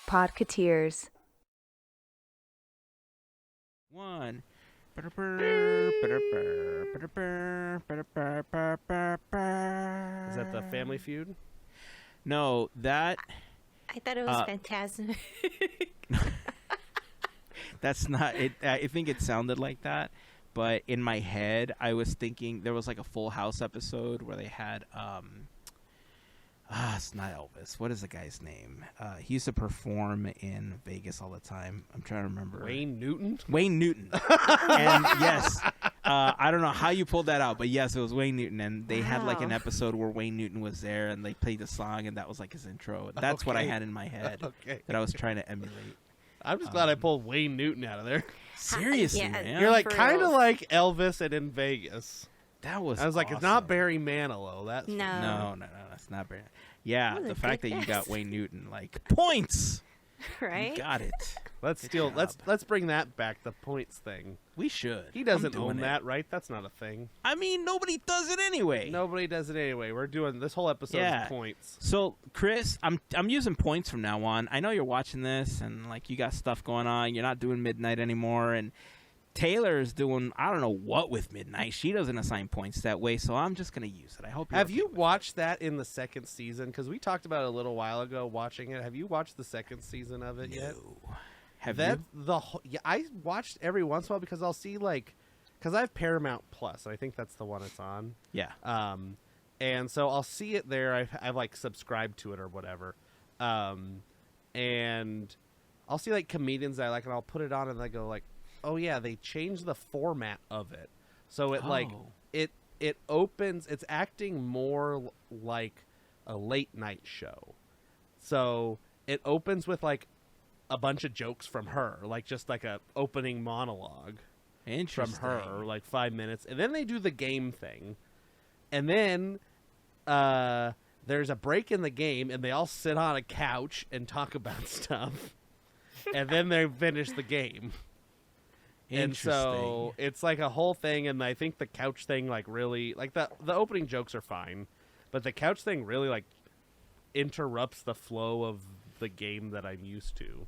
Podketeers. One. Is that the Family Feud? No, that... I thought it was fantastic. That's not it. I think it sounded like that, but in my head, I was thinking there was like a Full House episode where they had it's not Elvis. What is the guy's name? He used to perform in Vegas all the time. I'm trying to remember. Wayne Newton. And yes, I don't know how you pulled that out, but yes, it was Wayne Newton, and they had like an episode where Wayne Newton was there, and they played the song, and that was like his intro. That's what I had in my head that I was trying to emulate. I'm just glad I pulled Wayne Newton out of there. Seriously, man. You're like kind of like Elvis and in Vegas. That was. I was like, awesome. it's not Barry Manilow. That's no, it's not Barry. Yeah, the fact that you got Wayne Newton, like points. Right? You got it. Let's bring that back. The points thing. We should. He doesn't own that, right? That's not a thing. I mean, nobody does it anyway. We're doing this whole episode of points. So, Chris, I'm using points from now on. I know you're watching this, and like you got stuff going on. You're not doing midnight anymore, and Taylor's doing I don't know what with midnight. She doesn't assign points that way, so I'm just gonna use it. I hope. Have you watched that in the second season? Because we talked about it a little while ago. Watching it, have you watched the second season of it yet? Have you? I watched every once in a while because I'll see because I have Paramount Plus. I think that's the one it's on. Yeah. And so I'll see it there. I've like subscribed to it or whatever. And I'll see like comedians that I like, and I'll put it on, and I go like, oh yeah, they changed the format of it, so it it opens. It's acting more like a late night show, so it opens with like a bunch of jokes from her, like just like a opening monologue from her, like 5 minutes, and then they do the game thing, and then there's a break in the game, and they all sit on a couch and talk about stuff, and then they finish the game. And so it's like a whole thing, and I think the couch thing like really like the opening jokes are fine, but the couch thing really like interrupts the flow of the game that I'm used to,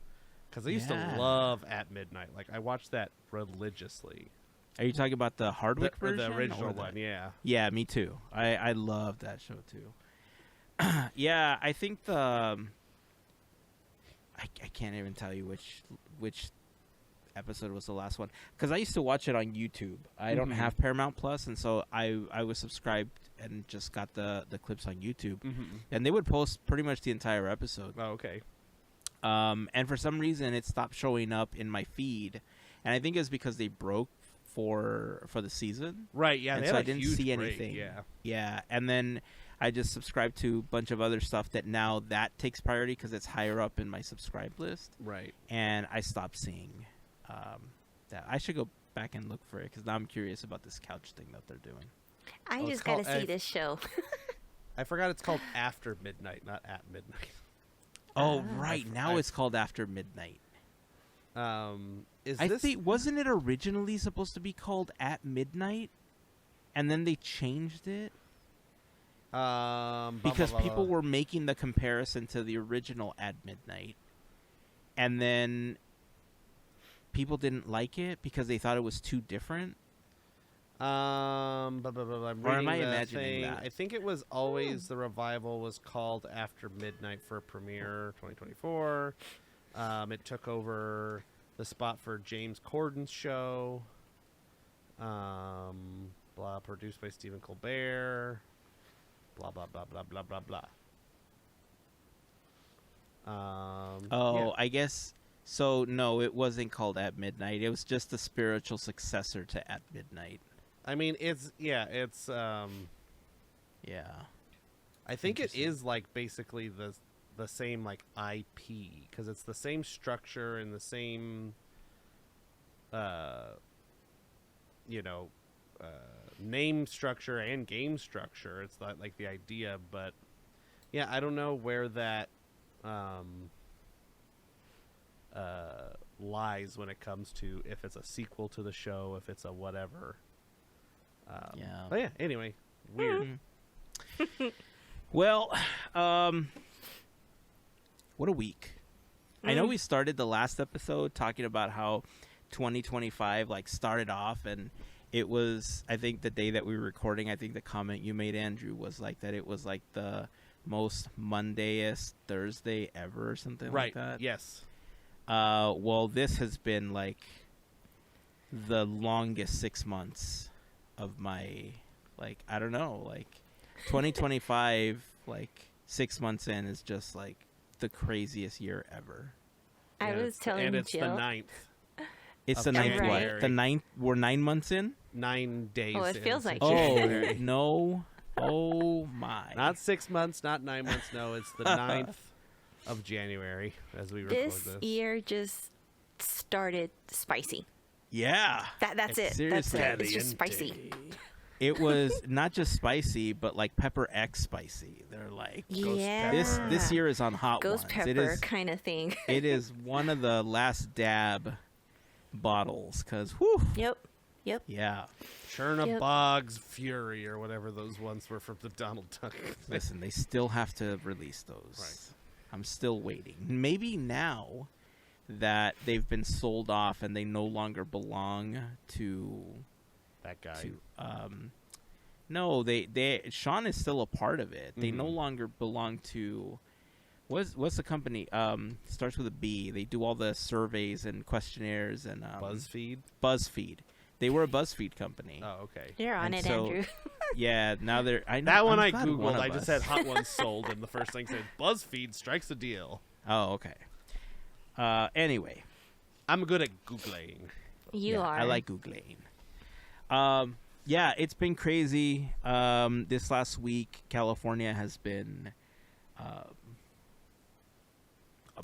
because I used to love At Midnight. Like I watched that religiously. Are you talking about the Hardwick version? The original one, yeah. Yeah, me too. I love that show too. Yeah, I think I can't even tell you which episode was the last one, because I used to watch it on YouTube. I don't have Paramount Plus, and so I was subscribed and just got the clips on YouTube, and they would post pretty much the entire episode. Oh, okay. And for some reason it stopped showing up in my feed, and I think it's because they broke for the season, right? Yeah, and so I didn't see anything. Yeah, and then I just subscribed to a bunch of other stuff that now that takes priority because it's higher up in my subscribed list, right? And I stopped seeing that. I should go back and look for it, because now I'm curious about this couch thing that they're doing. I just gotta see this show. I forgot it's called After Midnight, not At Midnight. Oh, right. Now it's called After Midnight. I think wasn't it originally supposed to be called At Midnight, and then they changed it? Because people were making the comparison to the original At Midnight, and then people didn't like it because they thought it was too different. Or am I imagining that? I think it was always the revival was called After Midnight for premiere 2024. It took over the spot for James Corden's show. Produced by Stephen Colbert. Blah blah blah blah blah blah blah. I guess. So, no, it wasn't called At Midnight. It was just the spiritual successor to At Midnight. I mean, it's. Yeah. I think it is, like, basically the same, like, IP, because it's the same structure and the same, name structure and game structure. It's like the idea, but, yeah, I don't know where that, lies when it comes to if it's a sequel to the show, if it's a whatever. But yeah, anyway, weird. Well, what a week. I know we started the last episode talking about how 2025 like started off, and it was, I think the day that we were recording, I think the comment you made, Andrew, was like that it was like the most Mondayest Thursday ever or something like that. Yes. Well, this has been like the longest 6 months of my, like, I don't know, like 2025, like 6 months in is just like the craziest year ever. I was telling and it's Jill. the 9th. It's the Of 9th January. what? The 9th, we're 9 months in? 9 days. Oh, it feels like Oh, January. no. Oh, my. Not 6 months, not 9 months. No, it's the 9th of January as we record This this. year just started spicy. Yeah. That's it. That's Seriously. it. It's just spicy. It was not just spicy, but like Pepper X spicy. They're like, Yeah. this year is on hot Ghost ones. pepper kind of thing. It is one of the last dab bottles, because, whew. Yep. Yeah. Chernabog's Fury or whatever those ones were from the Donald Duck. Listen, they still have to release those. Right. I'm still waiting. Maybe now that they've been sold off and they no longer belong to That guy. no, they Sean is still a part of it. They no longer belong to what's the company? Starts with a B. They do all the surveys and questionnaires and BuzzFeed. They were a BuzzFeed company. Oh, okay. You're on And it, so- Andrew. Yeah, now they're That one I'm I glad googled. of I just us- had hot ones sold, and the first thing said BuzzFeed strikes a deal. Oh, okay. Anyway, I'm good at googling. You are. I like googling. Yeah, it's been crazy. This last week, California has been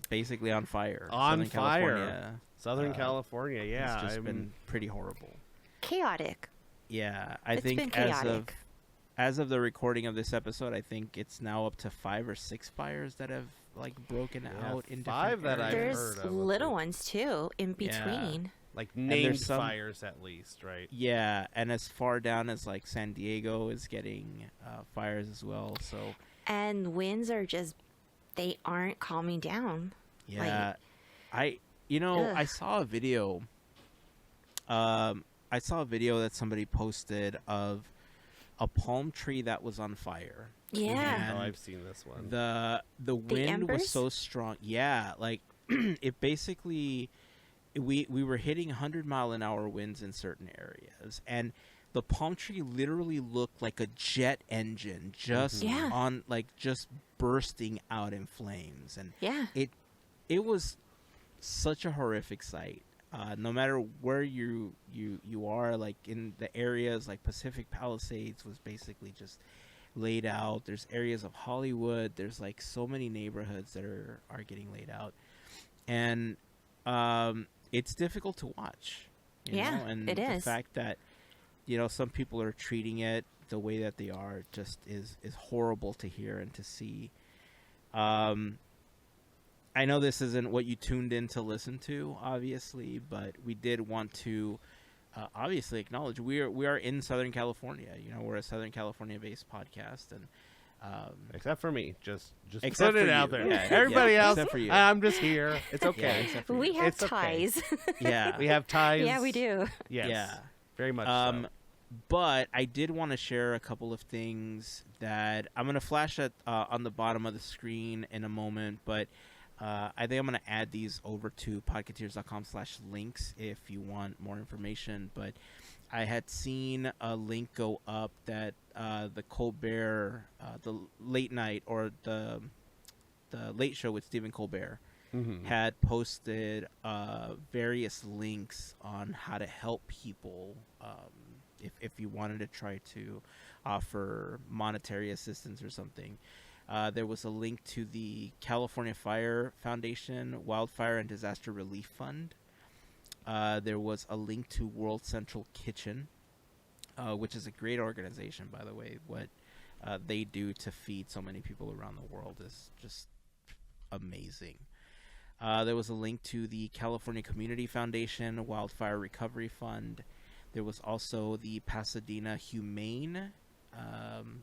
basically on fire. On Southern fire. California, Southern California, yeah. it's just been pretty horrible. chaotic. Yeah, I It's been think chaotic. as of the recording of this episode, I think it's now up to 5 or 6 fires that have like broken out in 5 different that I've areas. heard There's of, little too. ones too in between. Like there's named some- fires at least, right? Yeah, and as far down as like San Diego is getting fires as well. So And winds are just, they aren't calming down. yeah, Ugh. I saw a video. I saw a video that somebody posted of a palm tree that was on fire. Yeah. And Oh, I've seen this one. the wind embers? was so strong. Yeah, like it basically we were hitting 100-mile-an-hour winds in certain areas, and the palm tree literally looked like a jet engine just Yeah. on like just bursting out in flames, and Yeah. it was such a horrific sight. No matter where you are, like in the areas like Pacific Palisades was basically just laid out. There's areas of Hollywood. There's like so many neighborhoods that are getting laid out, and it's difficult to watch. You Yeah, know? And it the is. fact that some people are treating it the way that they are just is horrible to hear and to see. I know this isn't what you tuned in to listen to, obviously, but we did want to obviously acknowledge we are in Southern California. We're a Southern California-based podcast, and Except for me. Just Except put it for out you. there. Yeah, Everybody yeah, else, except for you. I'm just here. It's yeah, okay. except for you. We have It's okay. ties. yeah, We have ties. Yeah, we do. Yes. yeah. Very much so. But I did want to share a couple of things that I'm going to flash at on the bottom of the screen in a moment, but I think I'm going to add these over to podketeers.com/links if you want more information. But I had seen a link go up that the Colbert, the late night or the late show with Stephen Colbert had posted various links on how to help people if you wanted to try to offer monetary assistance or something. There was a link to the California Fire Foundation Wildfire and Disaster Relief Fund. There was a link to World Central Kitchen, which is a great organization, by the way. What they do to feed so many people around the world is just amazing. There was a link to the California Community Foundation Wildfire Recovery Fund. There was also the Pasadena Humane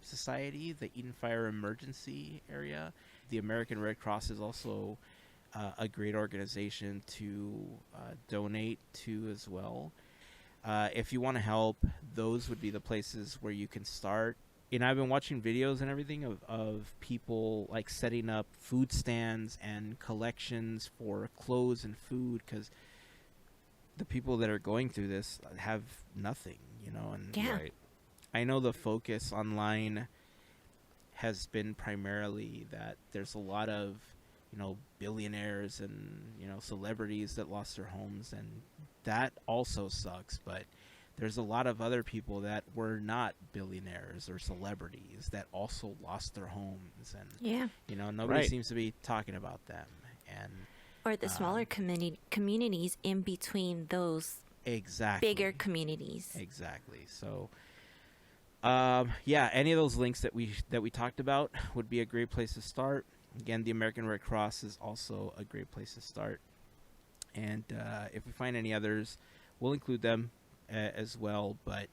Society, the Eden Fire Emergency Area. The American Red Cross is also a great organization to donate to as well. If you want to help, those would be the places where you can start. And I've been watching videos and everything of people like setting up food stands and collections for clothes and food, because the people that are going through this have nothing, and Yeah. Right. I know the focus online has been primarily that there's a lot of, billionaires and, celebrities that lost their homes, and that also sucks, but there's a lot of other people that were not billionaires or celebrities that also lost their homes, and Yeah. nobody Right. seems to be talking about them, and Or the smaller communities in between those exactly bigger communities. Exactly. So, yeah, any of those links that we talked about would be a great place to start. Again, the American Red Cross is also a great place to start. And if we find any others, we'll include them as well. But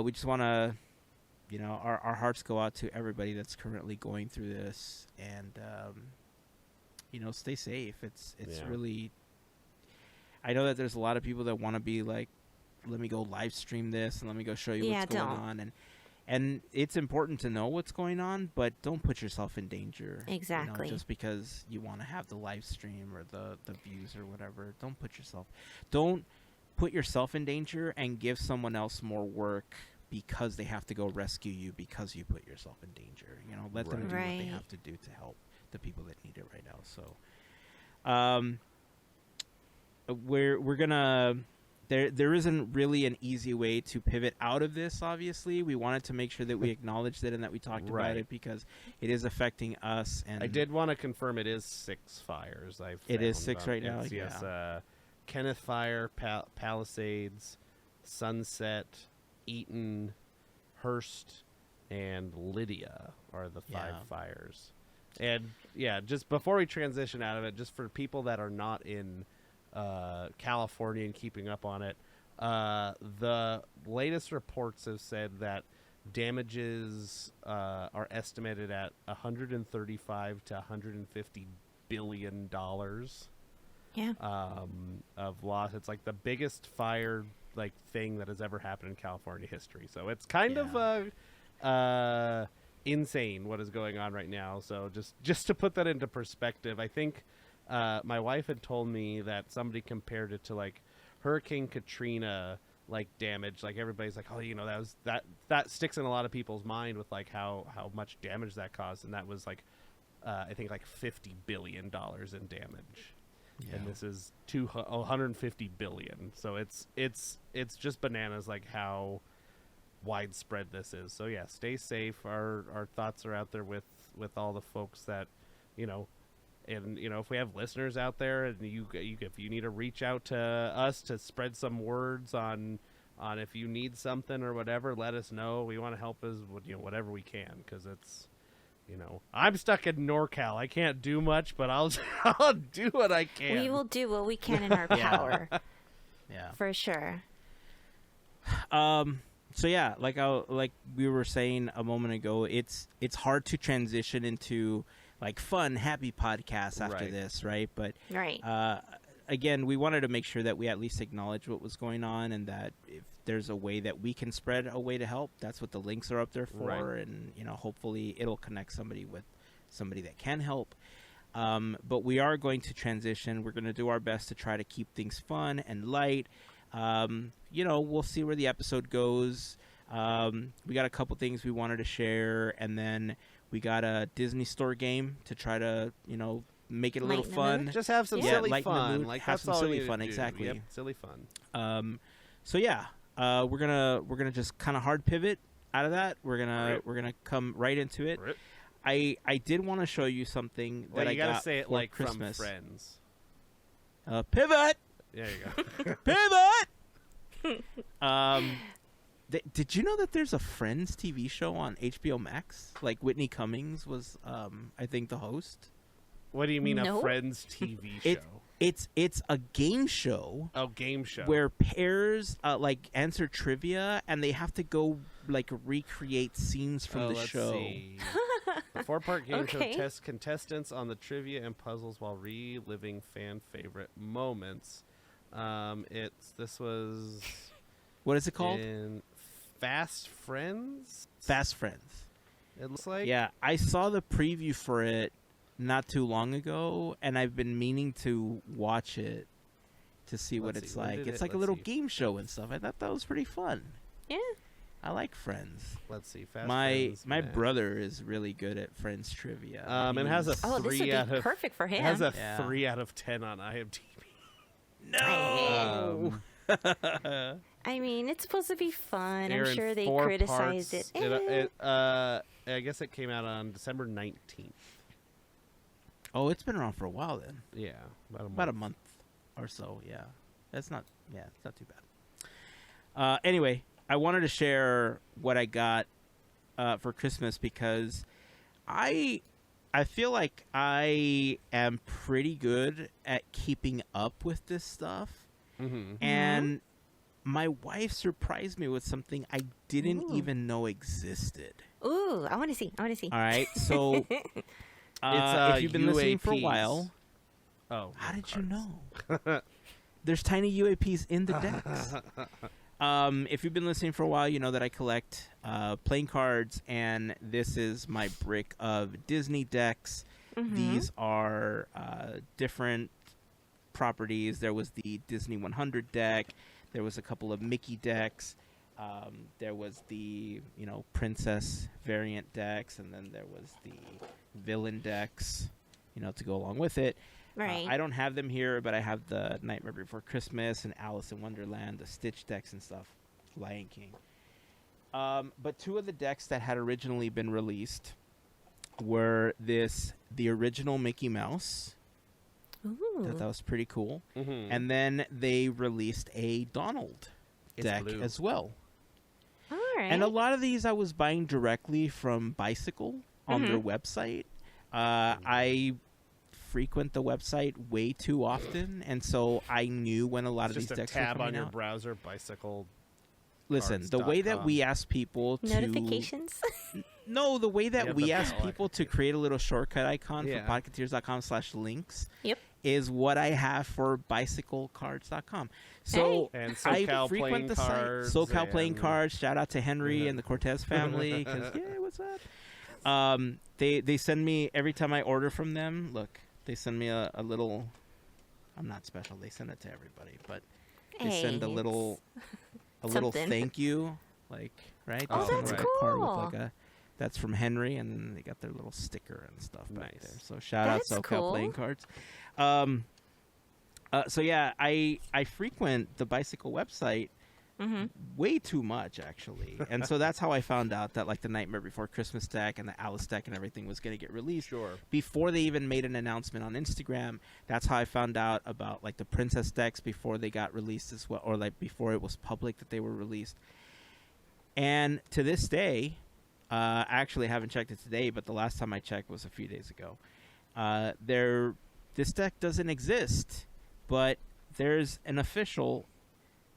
we just want to, our hearts go out to everybody that's currently going through this, and stay safe. It's Yeah. really. I know that there's a lot of people that want to be like, let me go live stream this and let me go show you Yeah, what's going don't. on, and it's important to know what's going on, but don't put yourself in danger. Exactly. Just because you want to have the live stream or the views or whatever, don't put yourself in danger and give someone else more work because they have to go rescue you because you put yourself in danger. Let them do what they Right. have to do to help the people that need it right now. So, we're gonna. There isn't really an easy way to pivot out of this, obviously. We wanted to make sure that we acknowledged it and that we talked about Right. it because it is affecting us. And I did want to confirm it is 6 fires. It is 6 right now, It's, yes, yeah. Kenneth Fire, Palisades, Sunset, Eaton, Hearst, and Lydia are the 5 Yeah. fires. And yeah, just before we transition out of it, just for people that are not in California and keeping up on it, the latest reports have said that damages are estimated at $135 to $150 billion Yeah. of loss. It's like the biggest fire thing that has ever happened in California history. So it's kind of insane what is going on right now. So just to put that into perspective, I think my wife had told me that somebody compared it to like Hurricane Katrina damage. Everybody's like, oh, that sticks in a lot of people's mind with how much damage that caused, and that was I think $50 billion in damage. Yeah. And this is 150 billion. So it's just bananas how widespread this is. So yeah, stay safe. Our thoughts are out there with all the folks that, and if we have listeners out there and you if you need to reach out to us to spread some words on if you need something or whatever, let us know. We want to help us with whatever we can, because it's I'm stuck in NorCal. I can't do much, but I'll do what I can. We will do what we can in our power. Yeah. For sure. So yeah, like we were saying a moment ago, it's hard to transition into fun, happy podcasts after Right. this, right? But Right. again, we wanted to make sure that we at least acknowledge what was going on, and that if there's a way that we can spread a way to help, that's what the links are up there for. Right. And hopefully it'll connect somebody with somebody that can help. But we are going to transition. We're going to do our best to try to keep things fun and light. We'll see where the episode goes. We got a couple things we wanted to share, and then we got a Disney Store game to try to, make it a little Lighten the fun. mood. Just have some Yeah, silly lighten the fun. mood, have That's some all silly you need fun, to do. exactly. Yep, silly fun. So yeah, we're gonna just kind of hard pivot out of that. We're gonna come right into it. Rip. I did want to show you something that Well, I you gotta got say it for Christmas. from Friends. Pivot, There you go. pivot. Did you know that there's a Friends TV show on HBO Max? Whitney Cummings was, I think, the host. What do you mean a Nope. Friends TV show? It's a game show. Oh, game show. Where pairs answer trivia, and they have to go recreate scenes from the let's show. see. The 4-part game show Okay. tests contestants on the trivia and puzzles while reliving fan favorite moments. This was What is it called? in Fast Friends. Fast Friends. It looks like. Yeah, I saw the preview for it not too long ago, and I've been meaning to watch it to see what Let's it's see, when like. did It's it- like a let's little see. game show and stuff. I thought that was pretty fun. Yeah. I like Friends. Let's see. Fast My Friends, my man. brother is really good at Friends trivia. It has a He's- Oh, this would 3 be out of perfect for him. It has a Yeah. 3 out of 10 on IMDb. no. I mean, it's supposed to be fun. They're I'm in sure they 4 criticized parts. it. I guess it came out on December 19th. Oh, it's been around for a while then. Yeah, About a month or so. Yeah, it's not too bad. Anyway, I wanted to share what I got for Christmas because I feel like I am pretty good at keeping up with this stuff, Mm-hmm. and my wife surprised me with something I didn't Ooh. even know existed. Ooh, I want to see. I want to see. All right, so if you've been listening for a while, Oh, how no, did you cards. know? There's tiny UAPs in the decks. If you've been listening for a while, you know that I collect playing cards, and this is my brick of Disney decks. Mhm. These are different properties. There was the Disney 100 deck. There was a couple of Mickey decks. There was the princess variant decks, and then there was the villain decks, to go along with it. Right. I don't have them here, but I have the Nightmare Before Christmas and Alice in Wonderland, the Stitch decks and stuff, Lion King. But 2 of the decks that had originally been released were the original Mickey Mouse. Ooh. That was pretty cool. Mm-hmm. And then they released a Donald It's deck blue. as well. All right. And a lot of these I was buying directly from Bicycle on their website. I frequent the website way too often, and so I knew when a lot of Just these a decks were tab coming on your out. browser, bicycle. Listen, the way that we ask people to Notifications. the way that have we the ask bell people to icon. create a little shortcut icon Yeah. for podketeers.com/links Yep. is what I have for bicyclecards.com. So And I SoCal frequent playing the cards. site. SoCal playing and- cards. Shout out to Henry and the Cortez family. 'Cause, yeah, what's up? They send me every time I order from them. Look, they send me a little. I'm not special. They send it to everybody, but they send a Hey, little something. thank you, like right. Oh, They send that's me a card with, cool. like, that's from Henry, and then they got their little sticker and stuff back Nice. there. So shout That's out SoCal cool. playing cards. So yeah, I frequent the Bicycle website way too much actually, and so that's how I found out that like the Nightmare Before Christmas deck and the Alice deck and everything was going to get released. Sure. Before they even made an announcement on Instagram. That's how I found out about like the princess decks before they got released as well, or like before it was public that they were released. And to this day, I actually haven't checked it today, but the last time I checked was a few days ago. This deck doesn't exist, but there's an official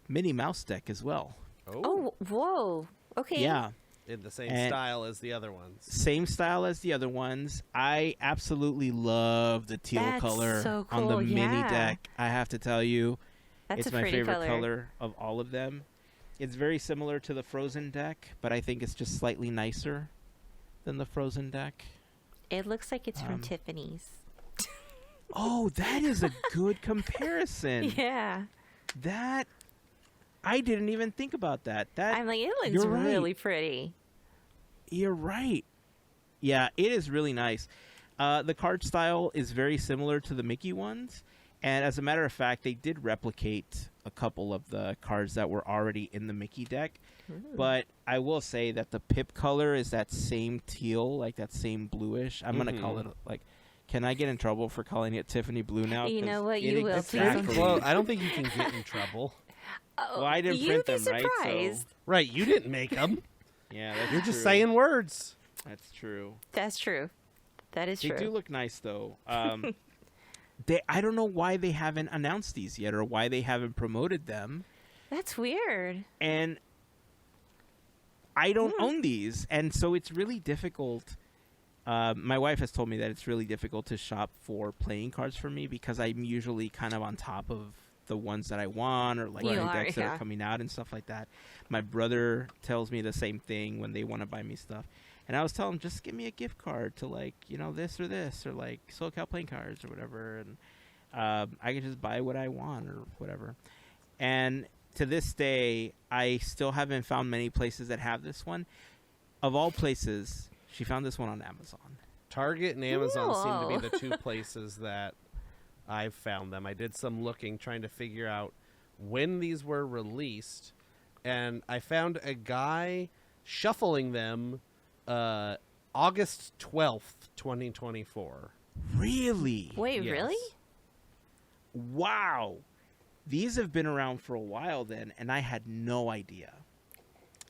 Minnie Mouse deck as well. Oh, whoa. Okay. Yeah, In the same And- style as the other ones. same style as the other ones. I absolutely love the teal That's color so on the cool, Mini yeah. deck. I have to tell you, That's it's a my pretty favorite color of all of them. It's very similar to the Frozen deck, but I think it's just slightly nicer than the Frozen deck. It looks like it's from Um, Tiffany's. Oh, that is a good comparison. Yeah. That I didn't even think about that. That I'm like, it looks you're right. really pretty. You're right. Yeah, it is really nice. The card style is very similar to the Mickey ones, and as a matter of fact, they did replicate a couple of the cards that were already in the Mickey deck. But I will say that the pip color is that same teal, like that same bluish. I'm gonna call it like. Can I get in trouble for calling it Tiffany blue now? You 'Cause know what? it You will, please don't. exactly- Well, I don't think you can get in trouble. Oh, Well, I didn't you'd print be them, right? So- surprised. Right, you didn't make them. Yeah, that's You're just true. saying words. That's true. That's true. That is They true. do look nice, though. I don't know why they haven't announced these yet, or why they haven't promoted them. That's weird. And I don't own these, and so it's really difficult My wife has told me that it's really difficult to shop for playing cards for me because I'm usually kind of on top of the ones that I want or like You new are, decks that yeah. are coming out and stuff like that. My brother tells me the same thing when they want to buy me stuff. And I was telling him, just give me a gift card to like, this or like SoCal playing cards or whatever. And I can just buy what I want or whatever. And to this day, I still haven't found many places that have this one. Of all places, she found this one on Amazon. Target and Amazon seem to Whoa. be the two places that I've found them. I did some looking trying to figure out when these were released, and I found a guy shuffling them August 12th, 2024. Really? Wait, Yes. really? Wow. These have been around for a while then, and I had no idea.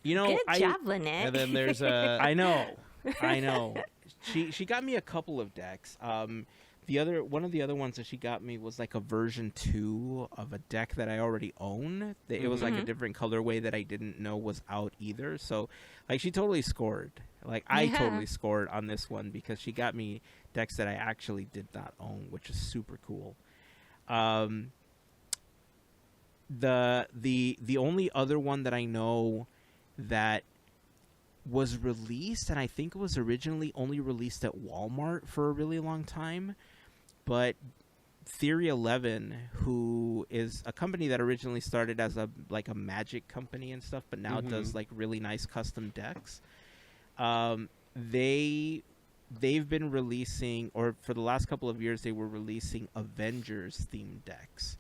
Good job, Lynette. And then there's a... I know. She got me a couple of decks. One of the other ones that she got me was like a version 2 of a deck that I already own. It was like a different colorway that I didn't know was out either. So, like, she totally scored. Like, I totally scored on this one because she got me decks that I actually did not own, which is super cool. The only other one that I know that was released, and I think it was originally only released at Walmart for a really long time, but Theory 11, who is a company that originally started as a Magic company and stuff, but now does like really nice custom decks. They've been releasing, or for the last couple of years, they were releasing Avengers themed decks.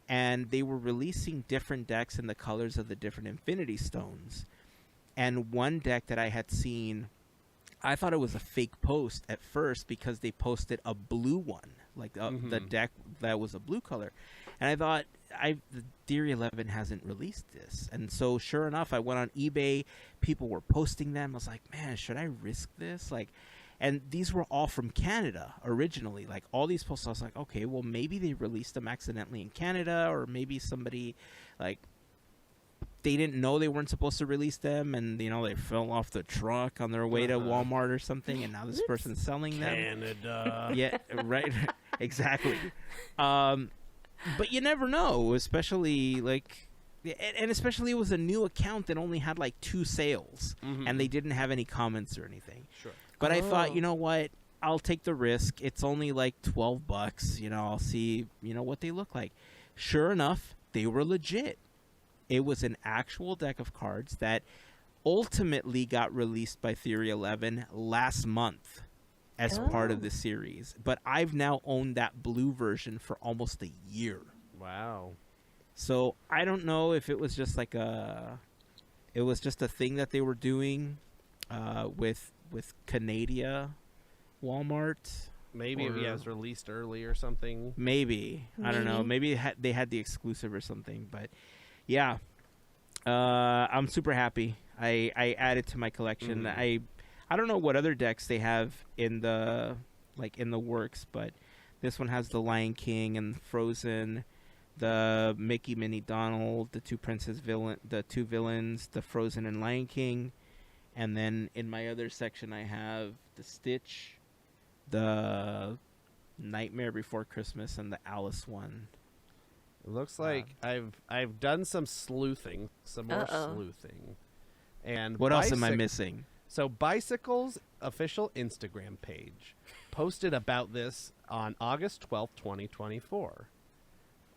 And they were releasing different decks in the colors of the different Infinity Stones. And one deck that I had seen, I thought it was a fake post at first because they posted a blue one, like the deck that was a blue color. And I thought, the Theory 11 hasn't released this. And so sure enough, I went on eBay. People were posting them. I was like, man, should I risk this? And these were all from Canada originally. Like, all these posts, I was like, okay, well, maybe they released them accidentally in Canada, or maybe somebody, like, they didn't know they weren't supposed to release them, and, they fell off the truck on their way to Walmart or something, and now this person's selling them. Canada. Yeah, right. Exactly. But you never know, especially, like... And especially it was a new account that only had, like, 2 sales, and they didn't have any comments or anything. Sure. But I thought, you know what? I'll take the risk. It's only like $12. I'll see, what they look like. Sure enough, they were legit. It was an actual deck of cards that ultimately got released by Theory 11 last month as part of the series. But I've now owned that blue version for almost a year. Wow. So I don't know if it was just like it was just a thing that they were doing with Canada Walmart. Maybe it was released early or something. Maybe. I don't know. Maybe they had the exclusive or something. But yeah, I'm super happy. I added to my collection. I don't know what other decks they have in the works, but this one has the Lion King and Frozen, the Mickey, Minnie, Donald, the two villains, the Frozen and Lion King. And then in my other section, I have the Stitch, the Nightmare Before Christmas, and the Alice one. It looks like I've done some sleuthing, some more sleuthing. And what else am I missing? So Bicycle's official Instagram page posted about this on August 12th, 2024.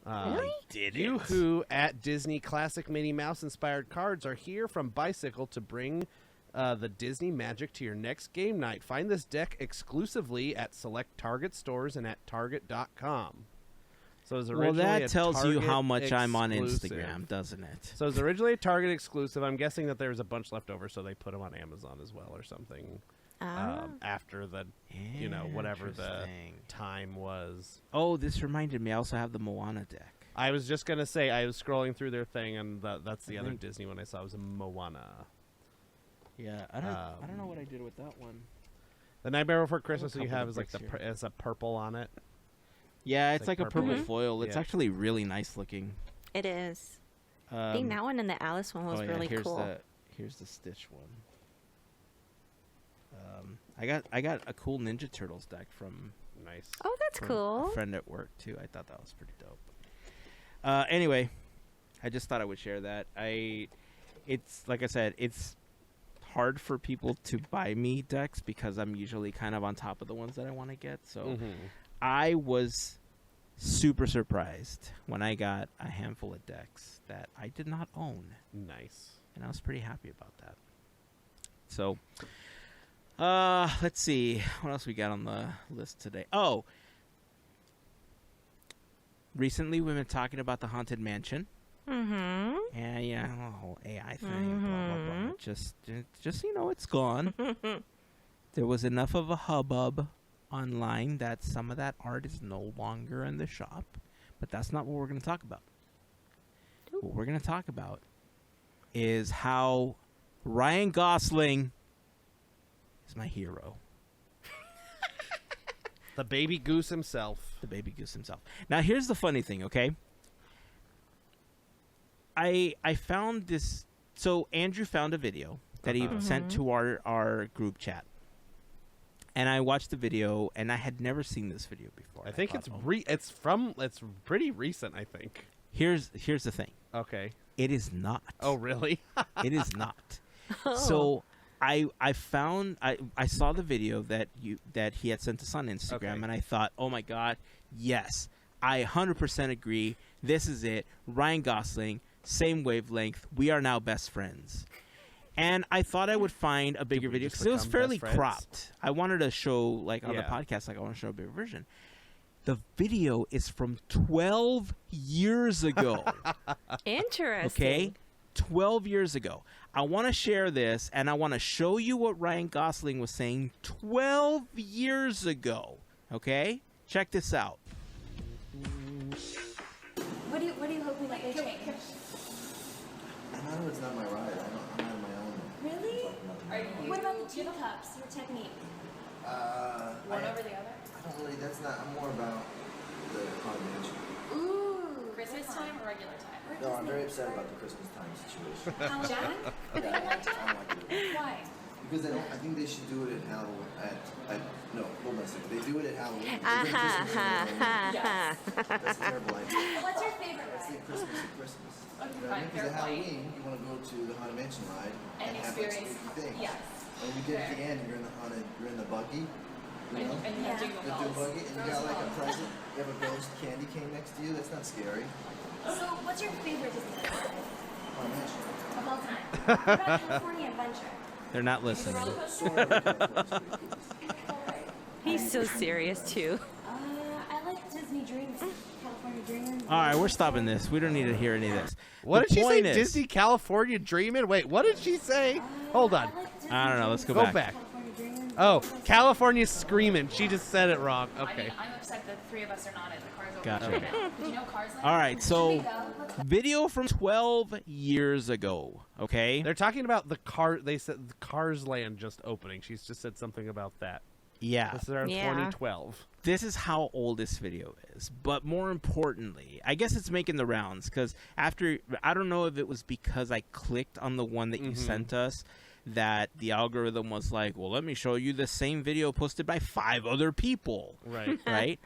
Really? Did You who at Disney Classic Minnie Mouse inspired cards are here from Bicycle to bring the Disney magic to your next game night. Find this deck exclusively at select Target stores and at Target.com. So it was originally that tells you how much exclusive. I'm on Instagram, doesn't it? So it was originally a Target exclusive. I'm guessing that there was a bunch left over, so they put them on Amazon as well or something. After the, whatever the time was. Oh, this reminded me. I also have the Moana deck. I was just gonna say I was scrolling through their thing, and that's the other Disney one I saw was Moana. Yeah, I don't know what I did with that one. The Nightmare Before Christmas that you couple have of is like bricks here. it's a purple on it. Yeah, it's like a purple purple. foil. It's Yeah. actually really nice looking. It is. I think that one and the Alice one was really here's cool. Here's the Stitch one. I got a cool Ninja Turtles deck from Nice. Oh, that's from cool. a friend at work too. I thought that was pretty dope. Anyway, I just thought I would share that. It's like I said, it's hard for people to buy me decks because I'm usually kind of on top of the ones that I want to get. So I was super surprised when I got a handful of decks that I did not own. Nice. And I was pretty happy about that. So, let's see. What else we got on the list today? Oh, recently we've been talking about the Haunted Mansion. Mm-hmm. And, yeah, the whole AI thing, blah, blah, blah. Just, you know, it's gone. There was enough of a hubbub online that some of that art is no longer in the shop. But that's not what we're going to talk about. What we're going to talk about is how Ryan Gossling is my hero. The baby goose himself. The baby goose himself. Now, here's the funny thing, okay? I found this... So, Andrew found a video that he sent to our group chat. And I watched the video, and I had never seen this video before. I think thought, it's pretty recent, I think. Here's the thing. Okay. It is not. Oh, really? It is not. So I saw the video that he had sent us on Instagram, Okay. and I thought, oh my god, yes, I 100% agree. This is it. Ryan Gosling, same wavelength. We are now best friends. And I thought I would find a bigger we video just because it was become fairly best friends? cropped. I wanted to show, like on the Yeah. podcast, like I want to show a bigger version. The video is from 12 years ago. Interesting. Okay? 12 years ago. I want to share this, and I want to show you what Ryan Gosling was saying 12 years ago. Okay? Check this out. What are you hoping that they change? I know it's not my ride. I'm on my own. Really? Are you? What about the teacups? Your technique? One over the other? I don't really. That's not. I'm more about the combination. Ooh. Christmas time or regular time? No, I'm very upset about the Christmas time situation. Jack? Yeah, I don't like it. Why? Because I think they should do it at Halloween. No, hold on a second. They do it at Halloween. That's a terrible idea. What's your favorite Let's ride? say Christmas at Christmas. Okay, You know what I fine, mean? Because fair at point. Halloween, you want to go to the Haunted Mansion ride And have like experience, spooky things. yes. And when you get to the end, you're in the haunted, you're in the buggy. You know? And you have jingle The bells. buggy, and you got like a present. You have a ghost candy cane next to you. That's not scary. So, what's your favorite Disney ride Haunted Mansion. of all time? What about California Adventure? They're not listening. Sort of. He's so serious too. I like Disney Dreamland. California Dreamland. All right, we're stopping this. We don't need to hear any of this. What The did she say? point is- Disney California Dreamin'? Wait, what did she say? Hold on. I don't know. Let's go Go back. back. California Dreamland. Oh, California Screamin'. She just said it wrong. I Okay. mean, I'm upset that three of us are not in the cars over Gotcha. there now. Did you know Cars Land? All right, so video from 12 years ago, okay? They're talking about the car. They said the Cars Land just opening. She's just said something about that. Yeah. This is around Yeah. 2012. This is how old this video is. But more importantly, I guess it's making the rounds because after, I don't know if it was because I clicked on the one that you sent us that the algorithm was like, well, let me show you the same video posted by 5 other people. Right. Right?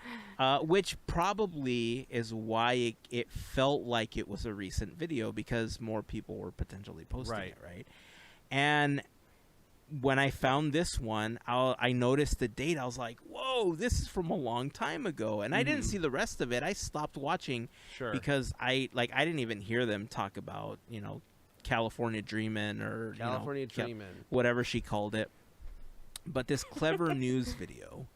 Which probably is why it felt like it was a recent video because more people were potentially posting Right. it, right? And when I found this one, I noticed the date. I was like, whoa, this is from a long time ago. And I didn't see the rest of it. I stopped watching Sure. because I didn't even hear them talk about, California Dreamin' or California Cal- Dreamin'. whatever she called it. But this clever news video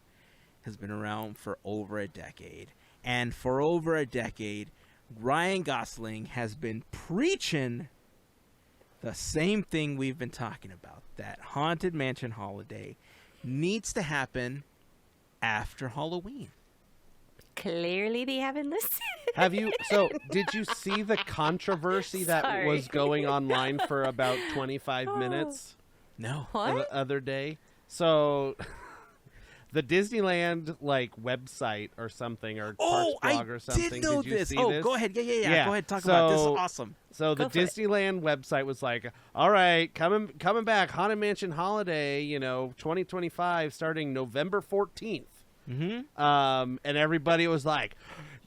has been around for over a decade. And for over a decade, Ryan Gosling has been preaching the same thing we've been talking about. That Haunted Mansion holiday needs to happen after Halloween. Clearly, they haven't listened. Have you? So, did you see the controversy that Sorry. was going online for about 25 minutes No. the What? other day? So, the Disneyland like website or something or Oh, Parks I blog or something. did know you this. see Oh, this? go ahead. Yeah. Yeah. Go ahead. Talk about this. Is So- awesome. So the Go for it. Disneyland website was like, "All right, coming back, Haunted Mansion Holiday, 2025, starting November 14th." Mm-hmm. And everybody was like,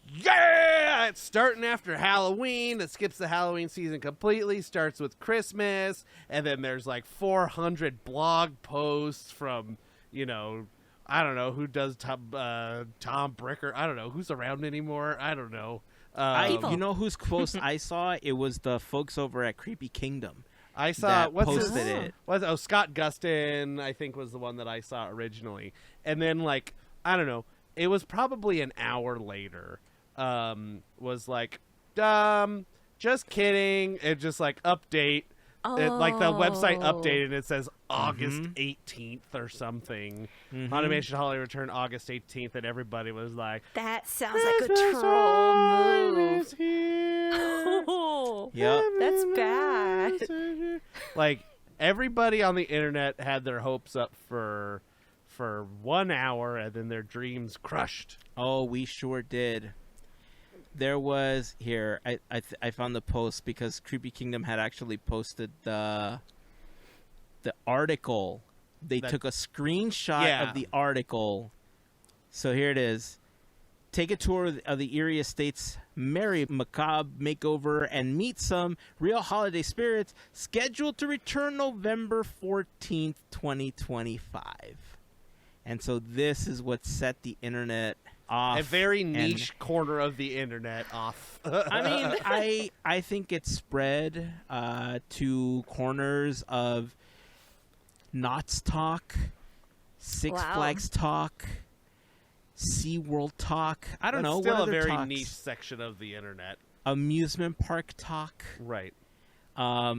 "Yeah, it's starting after Halloween. It skips the Halloween season completely. Starts with Christmas, and then there's like 400 blog posts from, I don't know who does Tom Bricker. I don't know who's around anymore. I don't know." You know whose post I saw? It was the folks over at Creepy Kingdom. I saw that what's his posted it. Scott Gustin, I think, was the one that I saw originally, and then like I don't know, it was probably an hour later. Was like, just kidding. It just like update. Like the website updated and it says August 18th or something. Haunted Mansion Holiday Return August 18th, and everybody was like, That sounds like a troll move. Yep. That's bad. Like everybody on the internet had their hopes up for 1 hour, and then their dreams crushed. Oh, we sure did. There was here. I found the post because Creepy Kingdom had actually posted the article. They took a screenshot of the article. So here it is. Take a tour of the Erie Estate's Merry Macabre Makeover and meet some real holiday spirits. Scheduled to return November 14th, 2025. And so this is what set the internet off. A very niche corner of the internet off. I mean, I think it's spread to corners of Knott's talk, Six Flags talk, SeaWorld talk. I don't know. Still what a other very talks? niche section of the internet. Amusement park talk. Right. I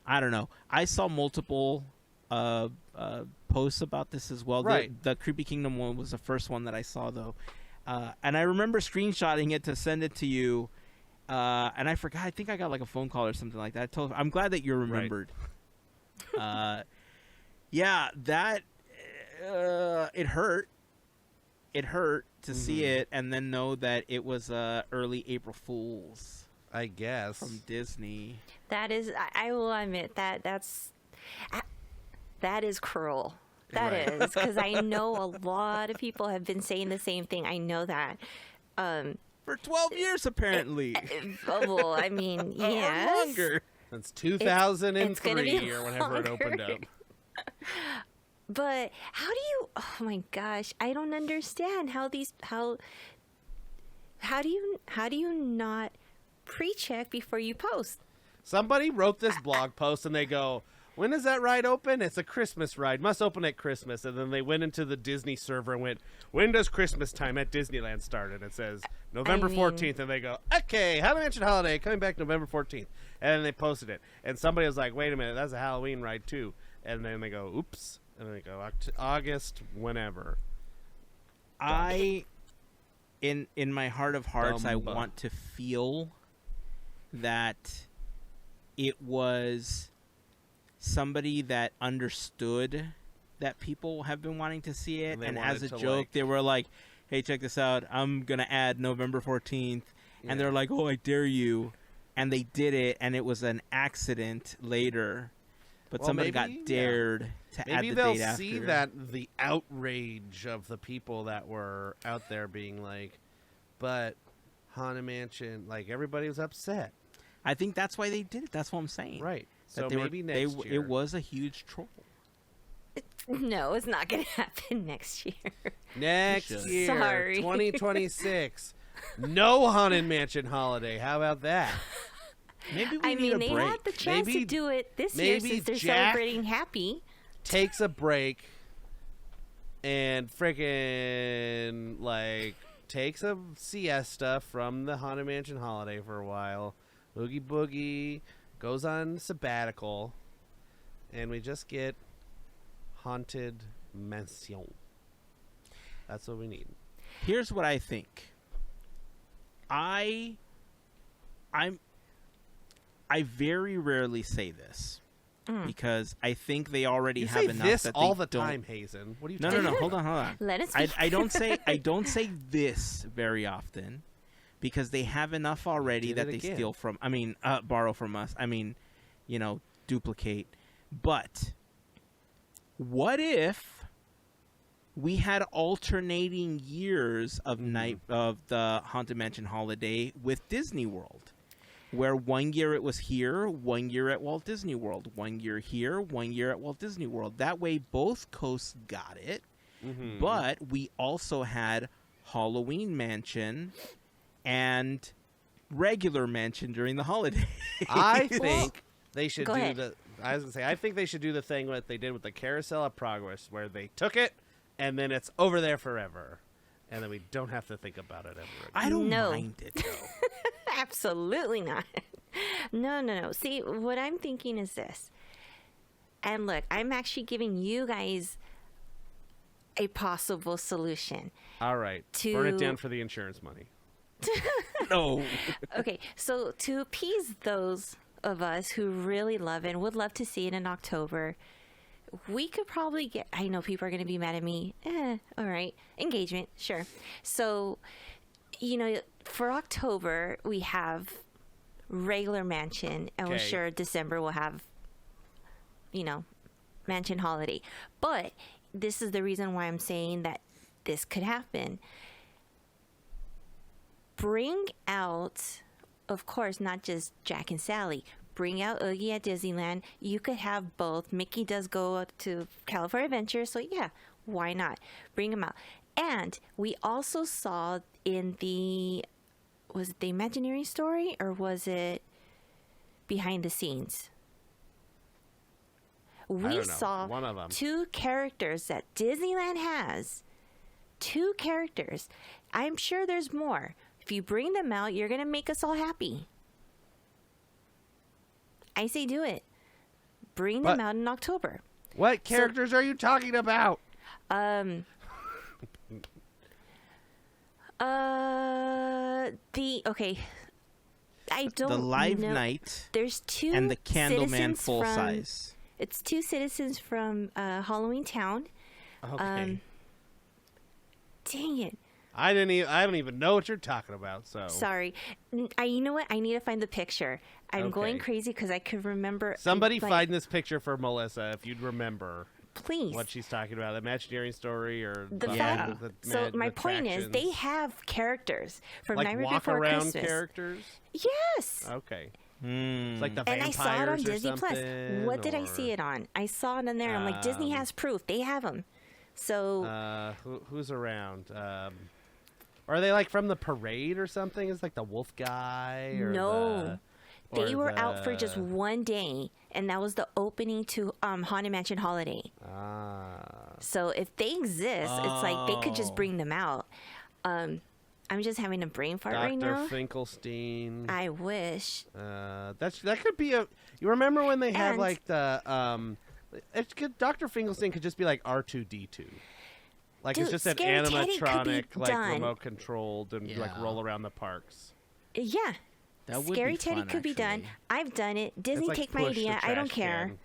don't know. I saw multiple posts about this as well. Right. The Creepy Kingdom one was the first one that I saw, though. And I remember screenshotting it to send it to you. And I forgot. I think I got like a phone call or something like that. I'm glad that you remembered. Yeah, that it hurt. It hurt to see it and then know that it was early April Fools. I guess. From Disney. That is, I will admit that is cruel. That is, because I know a lot of people have been saying the same thing. I know that. For 12 years, apparently. Well, I mean, Or yes. longer. Since 2003 It's gonna be or whenever it opened up. But how do you? Oh my gosh, I don't understand how do you not pre-check before you post? Somebody wrote this blog post and they go, "When does that ride open? It's a Christmas ride. Must open at Christmas." And then they went into the Disney server and went, "When does Christmas time at Disneyland start?" And it says November 14th. And they go, "Okay, Haunted Mansion Holiday coming back November 14th." And then they posted it. And somebody was like, "Wait a minute, that's a Halloween ride too." And then they go, "Oops." And they go, August, whenever. In my heart of hearts, I Dumba. want to feel that it was somebody that understood that people have been wanting to see it, and as a joke, they were like, "Hey, check this out! I'm gonna add November 14th," and they're like, "Oh, I dare you!" And they did it, and it was an accident later, but Well, somebody maybe, got dared to add Maybe the they'll date after. see that the outrage of the people that were out there being like, "But Haunted Mansion," like everybody was upset, I think that's why they did it. That's what I'm saying. right? That So they maybe were, next year. It was a huge troll. No, it's not going to happen next year. Next should. year, Sorry. 2026. No Haunted Mansion Holiday. How about that? Maybe we I need mean, a they break. had the chance Maybe- to do it this year maybe since they're Jack- celebrating Happy. Takes a break and freaking like takes a siesta from the Haunted Mansion Holiday for a while. Oogie Boogie goes on sabbatical, and we just get Haunted Mansion. That's what we need. Here's what I think. I very rarely say this, because I think they already You have say enough this that all they the don't. time, Heyzen. What are you No, talking no, no. about? Hold on. Let us I don't say this very often because they have enough already did that it they again. steal from. I mean, borrow from us. I mean, duplicate. But what if we had alternating years of of the Haunted Mansion holiday with Disney World, where 1 year it was here, 1 year at Walt Disney World, 1 year here, 1 year at Walt Disney World. That way, both coasts got it. But we also had Halloween Mansion and regular Mansion during the holiday. I think they should Go do ahead. the. I was gonna say, I think they should do the thing what they did with the Carousel of Progress, where they took it and then it's over there forever, and then we don't have to think about it ever again. I don't No. mind it though. Absolutely not. No. See, what I'm thinking is this. And look, I'm actually giving you guys a possible solution. All right, To- burn it down for the insurance money. No. Okay, so to appease those of us who really love it and would love to see it in October, we could probably get, I know people are going to be mad at me. All right. Engagement. Sure. So, for October, we have regular Mansion, and we're Okay. sure December will have, Mansion Holiday. But this is the reason why I'm saying that this could happen. Bring out, of course, not just Jack and Sally. Bring out Oogie at Disneyland. You could have both. Mickey does go to California Adventure, so yeah, why not? Bring him out. And we also saw in was it the Imagineering story or was it behind the scenes? We don't know. saw One of 'em. 2 characters that Disneyland has. 2 characters. I'm sure there's more. If you bring them out, you're going to make us all happy. I say do it. Bring them But- out in October. What characters are you talking about? Okay. I don't The live know. night There's 2 and the Candleman citizens full from- size. It's 2 citizens from Halloween Town. Okay. Dang it. I don't even know what you're talking about. So Sorry. You know what? I need to find the picture. I'm going Okay. crazy because I could remember. somebody like, find this picture for Melissa if you'd remember please. what she's talking about, the Imagineering story or The Yeah. fact. the So my point is, they attractions. have characters from like Nightmare walk Before around Christmas. characters. Yes. Okay, Hmm. it's like the And I vampires saw it on or Disney Plus. something, What did I or, see it on? I saw it on there. I'm like, Disney has proof. They have them. So who's around? Are they like from the parade or something? Is like the wolf guy? Or no, or they were out for just the- one day, and that was the opening to Haunted Mansion Holiday. So if they exist, it's like they could just Oh. bring them out. I'm just having a brain fart right Dr. now. Finkelstein. I wish. That could be a. You remember when they had And- like the Dr. Finkelstein could just be like R2D2. Like Dude, it's just an Scary Teddy could be animatronic, like done. remote controlled, and like Yeah. roll around the parks. Yeah. That would Scary be Teddy fun, could be done. actually. I've done it. Disney, It's like take my push the idea. I don't trash care. can.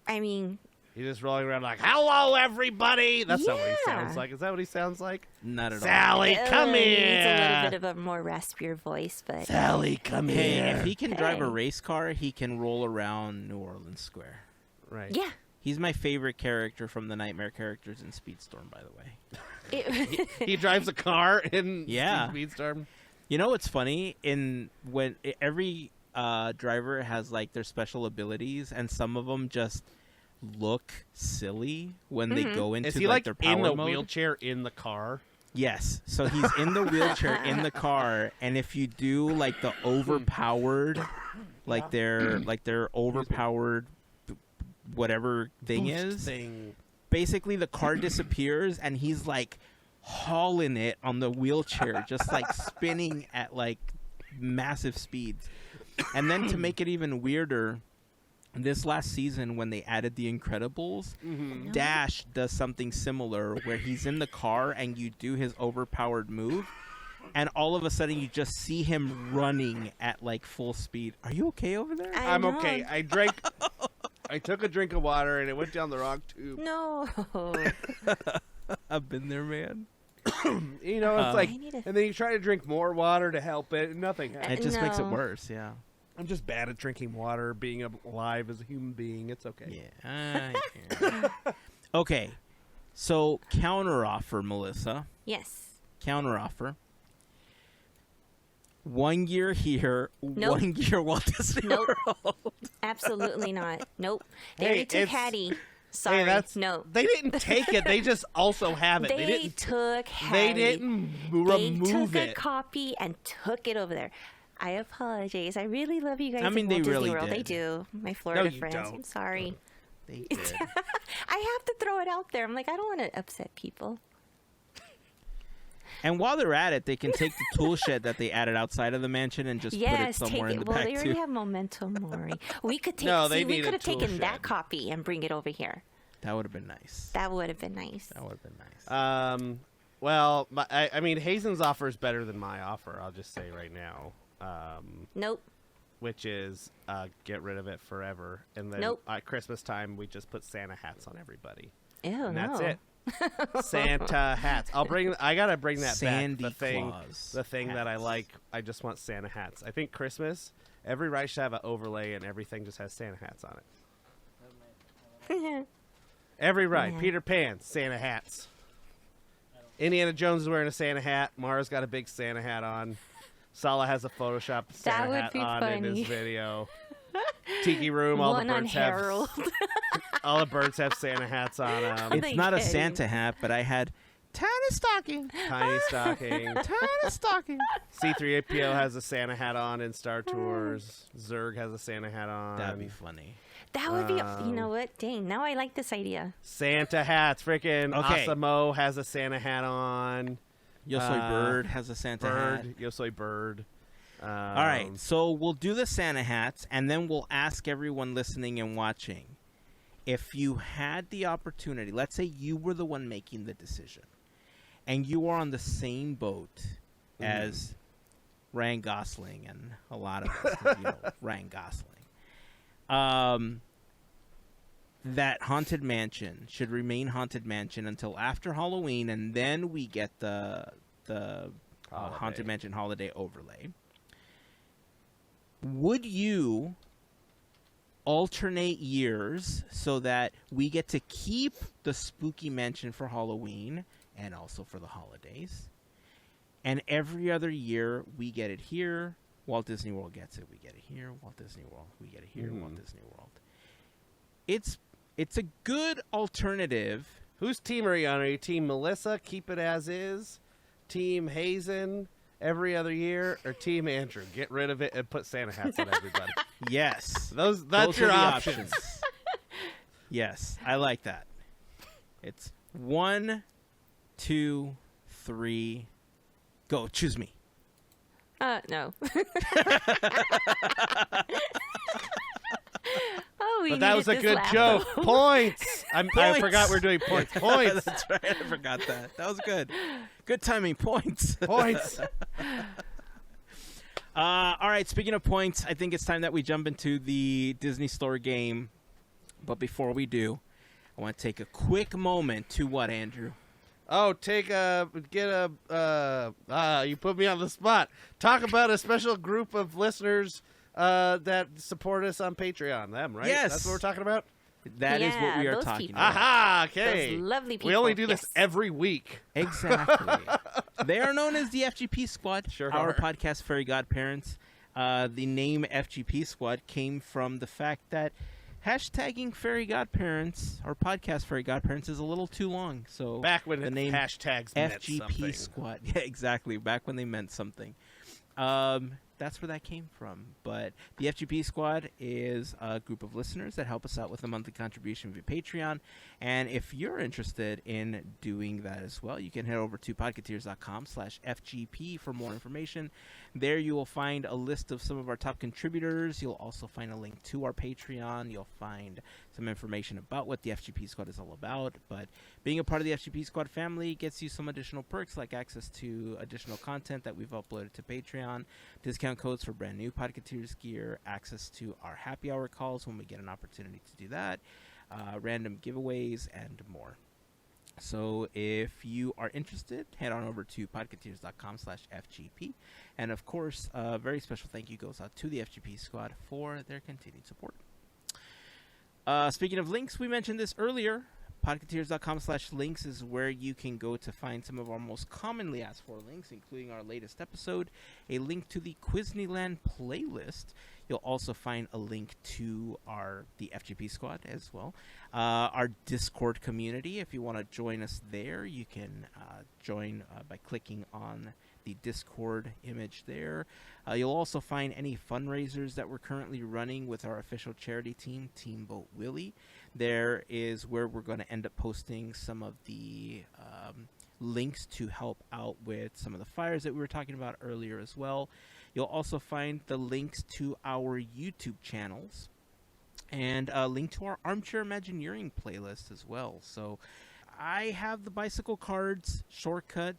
I mean, He's just rolling around like, "Hello, everybody." That's not what he Yeah. sounds like. Is that what he sounds like? Not at all. Sally, come he here. needs a little bit of a more raspier voice, but Sally, come Hey, here. if he can drive a Hey. race car, he can roll around New Orleans Square. Right. yeah. He's my favorite character from the Nightmare characters in Speedstorm, by the way. He drives a car in Yeah. Speedstorm. You know what's funny? When every driver has like their special abilities, and some of them just look silly when they go into Is he like their power in the mode. wheelchair in the car? Yes. So he's in the wheelchair in the car, and if you do like the overpowered, like their overpowered whatever thing Boost is, thing. basically the car disappears, and he's like hauling it on the wheelchair, just like spinning at like massive speeds. And then to make it even weirder, this last season when they added the Incredibles, Dash does something similar where he's in the car and you do his overpowered move, and all of a sudden you just see him running at like full speed. Are you okay over there? I I'm know. okay. I took a drink of water and it went down the wrong tube. No. I've been there, man. You know, it's like, I need a- and then you try to drink more water to help it, and nothing happens. It just makes it No. worse. Yeah. I'm just bad at drinking water, being alive as a human being. It's okay. Yeah. Okay. So counteroffer, Melissa. Yes. Counteroffer. 1 year here, Nope. 1 year Walt Disney Nope. World. Absolutely not. Nope. They Hey, already took it's- Hattie. Sorry. Hey, that's no. They didn't take it. They just also have it. They didn't. took They Hattie. didn't They remove took it. a copy and took it over there. I apologize. I really love you guys. I mean, at they Walt Disney really World. They did. do. My Florida you friends. don't. I'm sorry. They did. I have to throw it out there. I'm like, I don't want to upset people. And while they're at it, they can take the tool shed that they added outside of the mansion and just Yes, put it take somewhere in the it. Well, back they already too. have Memento Mori. We could take. No, they see, we need a could have tool taken shed. that copy and bring it over here. That would have been nice. That would have been nice. That would have been nice. Well, I mean, Hazen's offer is better than my offer. I'll just say right now. Nope. Which is get rid of it forever, and then Nope. at Christmas time we just put Santa hats on everybody, Ew, and no. that's it. Santa hats. I gotta bring that Sandy back. Claus The thing that I hats. like. I just want Santa hats. I think Christmas, every ride should have an overlay, and everything just has Santa hats on it. Every ride. Yeah. Peter Pan, Santa hats. Indiana Jones is wearing a Santa hat. Mara's got a big Santa hat on. Sala has a Photoshop Santa would hat be on in his funny. video. Tiki Room, all One the on birds have Harold. all the birds have Santa hats on them. It's They not a get you. Santa hat, but I had tiny stocking. Tiny stocking. Tiny stocking. C3APO has a Santa hat on in Star Tours. Zurg has a Santa hat on. That'd be funny. That would be. You know what? Dang. Now I like this idea. Santa hats. Freaking Okay. Asamo has a Santa hat on. Yosoi Bird has a Santa hat. Bird. Yosoi Bird. All right, so we'll do the Santa hats, and then we'll ask everyone listening and watching, if you had the opportunity, let's say you were the one making the decision, and you are on the same boat as Ryan Gosling and a lot of us, 'cause, you know, Ryan Gosling. That Haunted Mansion should remain Haunted Mansion until after Halloween, and then we get the Haunted Mansion holiday overlay. Would you alternate years so that we get to keep the Spooky Mansion for Halloween and also for the holidays? And every other year we get it here, Walt Disney World gets it, we get it here, Walt Disney World, we get it here, Walt Disney World. It's a good alternative. Whose team are you on? Are you Team Melissa, keep it as is? Team Heyzen, every other year? Or Team Andrew, get rid of it and put Santa hats on everybody? Yes. That's Those your are the options. Yes, I like that. It's 1, 2, 3, go. Choose me. No. Oh, we But that was a needed this good laugh, joke. though. Points. I forgot we're doing points. Points. That's right. I forgot that. That was good. Good timing. Points. Points. All right. Speaking of points, I think it's time that we jump into the Disney Store game. But before we do, I want to take a quick moment to what, Andrew? Oh, you put me on the spot. Talk about a special group of listeners that support us on Patreon. Them, right? Yes. That's what we're talking about? That is what Yeah, we are those talking people. about. Aha, okay. Those lovely people. We only do this Yes. every week. Exactly. They are known as the FGP Squad, Sure our are. podcast Fairy Godparents. The name FGP Squad came from the fact that hashtagging Fairy Godparents, our podcast Fairy Godparents, is a little too long. So Back when the name hashtags meant FGP something. Squad. Yeah, exactly. Back when they meant something. that's where that came from. But the FGP Squad is a group of listeners that help us out with a monthly contribution via Patreon. And if you're interested in doing that as well, you can head over to podketeers.com/FGP for more information. There you will find a list of some of our top contributors. You'll also find a link to our Patreon. You'll find some information about what the FGP Squad is all about. But being a part of the FGP Squad family gets you some additional perks, like access to additional content that we've uploaded to Patreon, discount codes for brand new Podketeers gear, access to our happy hour calls when we get an opportunity to do that, random giveaways, and more. So if you are interested, head on over to podketeers.com/FGP. And of course, a very special thank you goes out to the FGP Squad for their continued support. Speaking of links, we mentioned this earlier. Podketeers.com/links is where you can go to find some of our most commonly asked for links, including our latest episode, a link to the Quizneyland playlist. You'll also find a link to the FGP Squad as well. Our Discord community, if you want to join us there, you can join by clicking on the Discord image there. You'll also find any fundraisers that we're currently running with our official charity team, Team Boat Willie. There is where we're going to end up posting some of the links to help out with some of the fires that we were talking about earlier as well. You'll also find the links to our YouTube channels and a link to our Armchair Imagineering playlist as well. So I have the bicycle cards shortcut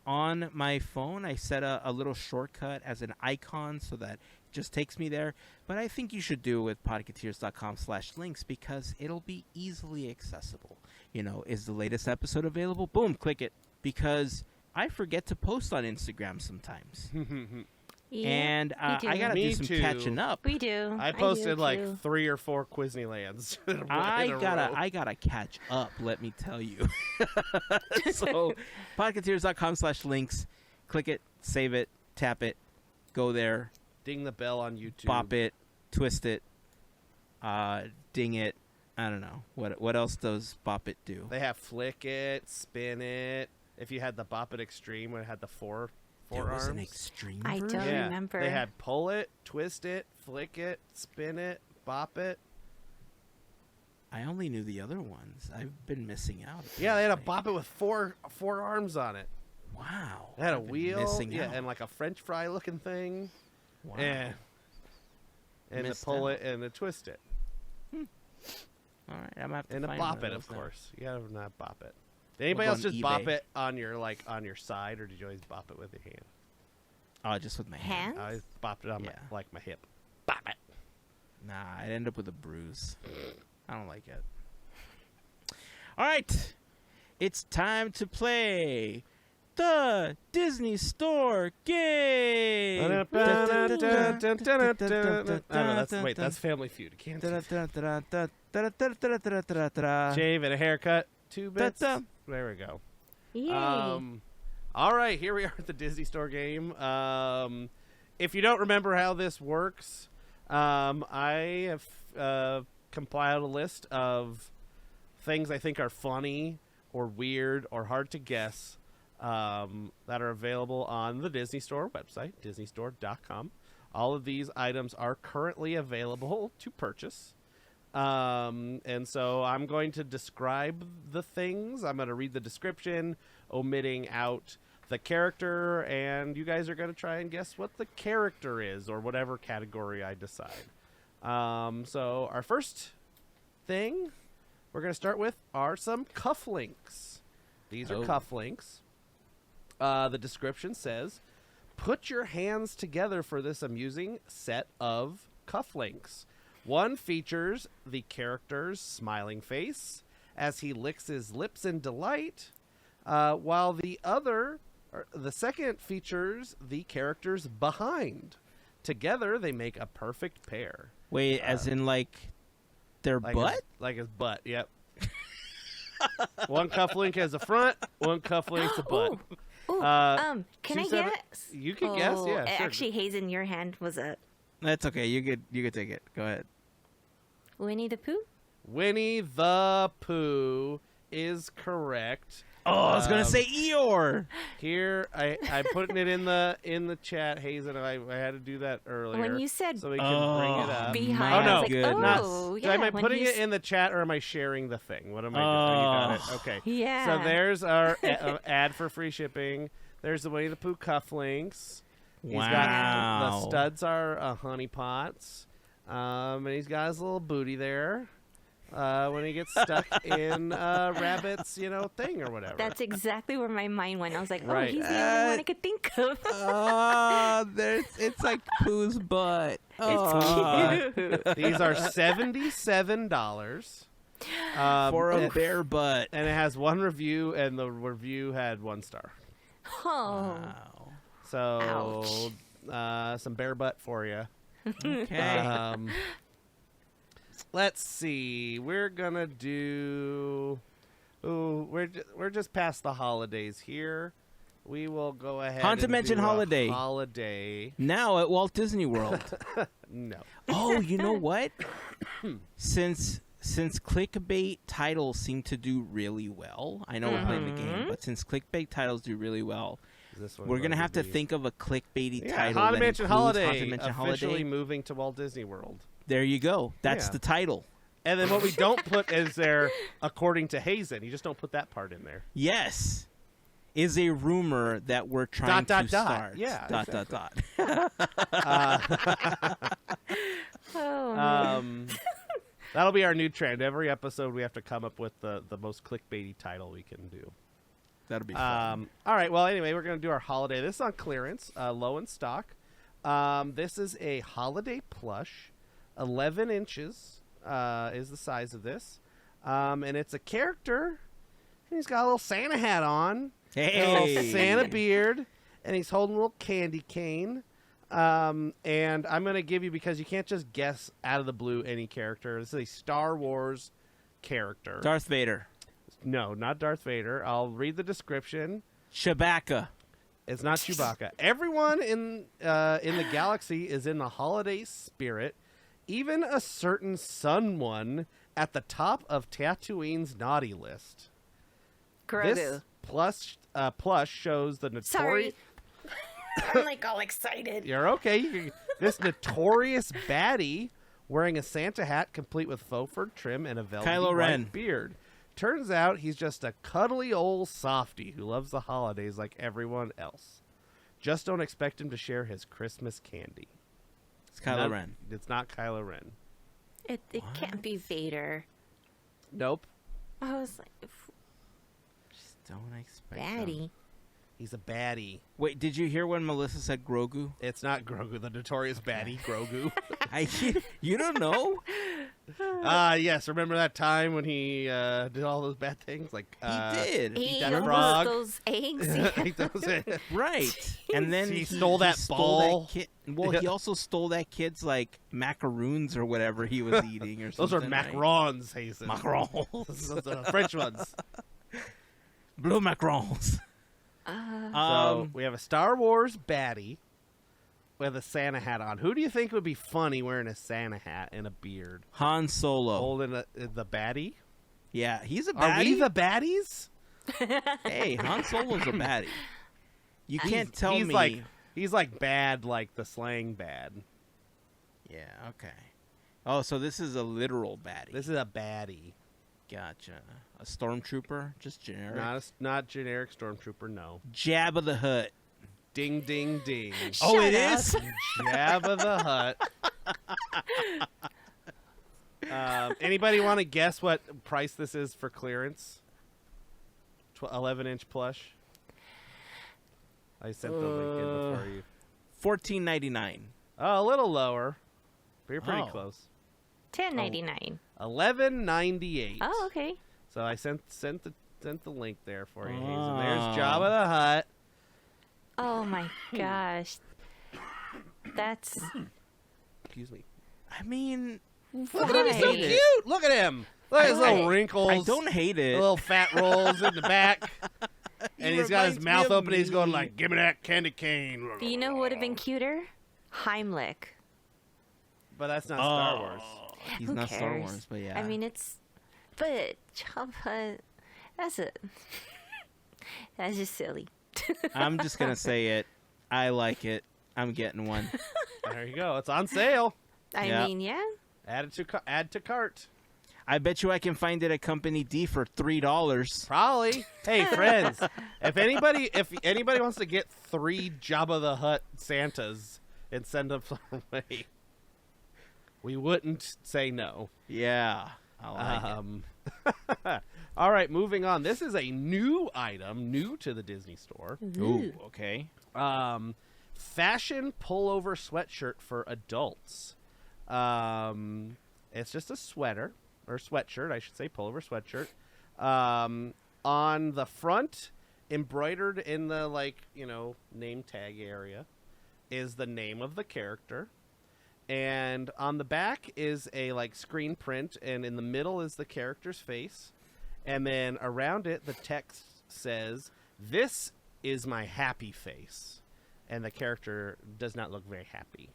on my phone. I set a little shortcut as an icon so that it just takes me there. But I think you should do it with podketeers.com/links because it'll be easily accessible. You know, is the latest episode available? Boom, click it. Because I forget to post on Instagram sometimes. Yeah, And I gotta Me do some too. catching up. we do. I do posted like too. 3 or 4 Quizneylands. I gotta catch up, let me tell you. So podketeers.com/links, click it, save it, tap it, go there, Ding the bell on YouTube. bop it, twist it, ding it. I don't know what else does bop it do. They have flick it, spin it. If you had the bop it extreme when it had the four There was an arms. extreme I version? don't remember. They had pull it, twist it, flick it, spin it, bop it. I only knew the other ones. I've been missing out. Yeah, they had a apparently. bop it with four arms on it. Wow. They had a I've been wheel, missing yeah, out. and like a French fry looking thing. Wow. Yeah. And the Missed pull out. it and the twist it. All right, I'm gonna have to And the find bop one it, of those now. course. You gotta not bop it. Did anybody go else on just bop eBay. it on your side, or did you always bop it with your hand? Oh, just with my hand. Hands? I always bopped it on Yeah. my hip. Bop it. Nah, I'd end up with a bruise. I don't like it. All right, it's time to play the Disney Store game. Oh, no, that's Family Feud. You can't shave and a haircut. 2 bits. There we go. Yay. All right, here we are at the Disney Store game. If you don't remember how this works, I have compiled a list of things I think are funny or weird or hard to guess that are available on the Disney Store website, disneystore.com. All of these items are currently available to purchase. And so I'm going to describe the things. I'm going to read the description, omitting out the character, and you guys are going to try and guess what the character is or whatever category I decide. So our first thing we're going to start with are some cufflinks. These are Oh. cufflinks. The description says, put your hands together for this amusing set of cufflinks. One features the character's smiling face as he licks his lips in delight, while the second features the character's behind. Together, they make a perfect pair. Wait, as in like their butt? Like his butt, yep. One cufflink has a front, one cufflink's a butt. Ooh, can she I said guess? You can guess, yeah. Sure. Actually, Heyzen, your hand was up. That's okay. You could take it. Go ahead. Winnie the Pooh? Winnie the Pooh is correct. Oh, I was gonna say Eeyore. Here, I'm putting it in the chat, Heyzen. I had to do that earlier. When you said so we can bring it up. behind, my I was like, goodness. oh, Not, yeah. am I when putting you it in the chat or am I sharing the thing? What am I doing? You got it. Okay. Yeah. So there's our ad for free shipping. There's the Winnie the Pooh cufflinks. He's got the studs are honey pots. And he's got his little booty there. When he gets stuck in Rabbit's, thing or whatever. That's exactly where my mind went. I was like, oh, Right. he's the only one I could think of. It's like Pooh's butt. It's cute. These are $77 For a bear butt. and it has one review, and the review had 1 star. Oh. Wow. So, some bear butt for you. Okay. Let's see. We're gonna do. Ooh, we're just past the holidays here. We will go ahead. Haunted and Mansion do a holiday. Holiday. Now at Walt Disney World. No. Oh, you know what? Since clickbait titles seem to do really well, I know we're playing the game, but since clickbait titles do really well, This one we're gonna going have to be- think of a clickbaity Yeah, title. Haunted that Mansion includes Holiday. Haunted Mansion Officially Holiday. moving to Walt Disney World. There you go. That's Yeah. the title. And then what we don't put is there, according to Heyzen. You just don't put that part in there. Yes. Is a rumor that we're trying to start. Yeah, Dot, dot, dot. Oh. That'll be our new trend. Every episode we have to come up with the most clickbaity title we can do. That'll be fun. All right. Well, anyway, we're going to do our holiday. This is on clearance, low in stock. This is a holiday plush. 11 inches is the size of this. And it's a character. And he's got a little Santa hat on. And a little Santa beard. And he's holding a little candy cane. And I'm going to give you, because you can't just guess out of the blue any character. This is a Star Wars character. Darth Vader. No, not Darth Vader. I'll read the description. Chewbacca. It's not Chewbacca. Everyone in the galaxy is in the holiday spirit. Even a certain someone at the top of Tatooine's naughty list. This plush shows the notorious. Sorry. I'm like all excited. You're okay. This notorious baddie wearing a Santa hat complete with faux fur trim and a velvety Kylo Ren. white beard. Turns out he's just a cuddly old softy who loves the holidays like everyone else. Just don't expect him to share his Christmas candy. It's Kylo Ren. It's not Kylo Ren. It can't be Vader. Nope. I was like, Just don't expect baddie. them. He's a baddie. Wait, did you hear when Melissa said Grogu? It's not Grogu, the notorious baddie, Grogu. You don't know? Yes. Remember that time when he did all those bad things? Like He did. He that ate frog. those eggs. Ate those- Right. And then He stole that ball. Well, he also stole that kid's like macaroons or whatever he was eating or Those something. are macarons, Heyzen. Macarons. Those are French ones. Blue macarons. So we have a Star Wars baddie with a Santa hat on. Who do you think would be funny wearing a Santa hat and a beard? Han Solo. Holding the baddie? Yeah, he's a Are baddie. we the baddies? Hey, Han Solo's a baddie. You can't tell he's me. He's like bad, like the slang bad. Yeah, okay. Oh, so this is a literal baddie. This is a baddie. Gotcha. A stormtrooper? Just generic? Not generic stormtrooper, no. Jabba the Hutt. Ding, ding, ding. Oh, it Shut is? Jabba the Hutt. Anybody want to guess what price this is for clearance? 11-inch plush. I sent the link in before you. $14.99. Oh, a little lower. But you're pretty Oh. close. $10.99. $11.98. Oh, okay. So I sent the link there for you, Hazen. There's Jabba the Hutt. Oh my gosh. That's Excuse me. I mean, Look at him, he's so Right. cute. Look at him. Look at his little I wrinkles. don't hate it. Little fat rolls in the back. And he's got his reminds me mouth of open and he's going me. like, give me that candy cane. you know who would have been cuter? Heimlich. But that's not Star Wars. He's Who not Star cares? Wars, but yeah. I mean, but Jabba, that's it. That's just silly. I'm just gonna say it. I like it. I'm getting one. There you go. It's on sale. I Yeah. mean, yeah. Add to cart. I bet you I can find it at Company D for $3. Probably. Hey, friends, if anybody wants to get 3 Jabba the Hutt Santas and send them our way, we wouldn't say no. Yeah, I like it. All right, moving on. This is a new item, new to the Disney Store. Ooh, okay. Fashion pullover sweatshirt for adults. It's just a sweater. Or sweatshirt, I should say, pullover sweatshirt. On the front, embroidered in the, name tag area, is the name of the character. And on the back is a, screen print, and in the middle is the character's face. And then around it, the text says, "This is my happy face." And the character does not look very happy.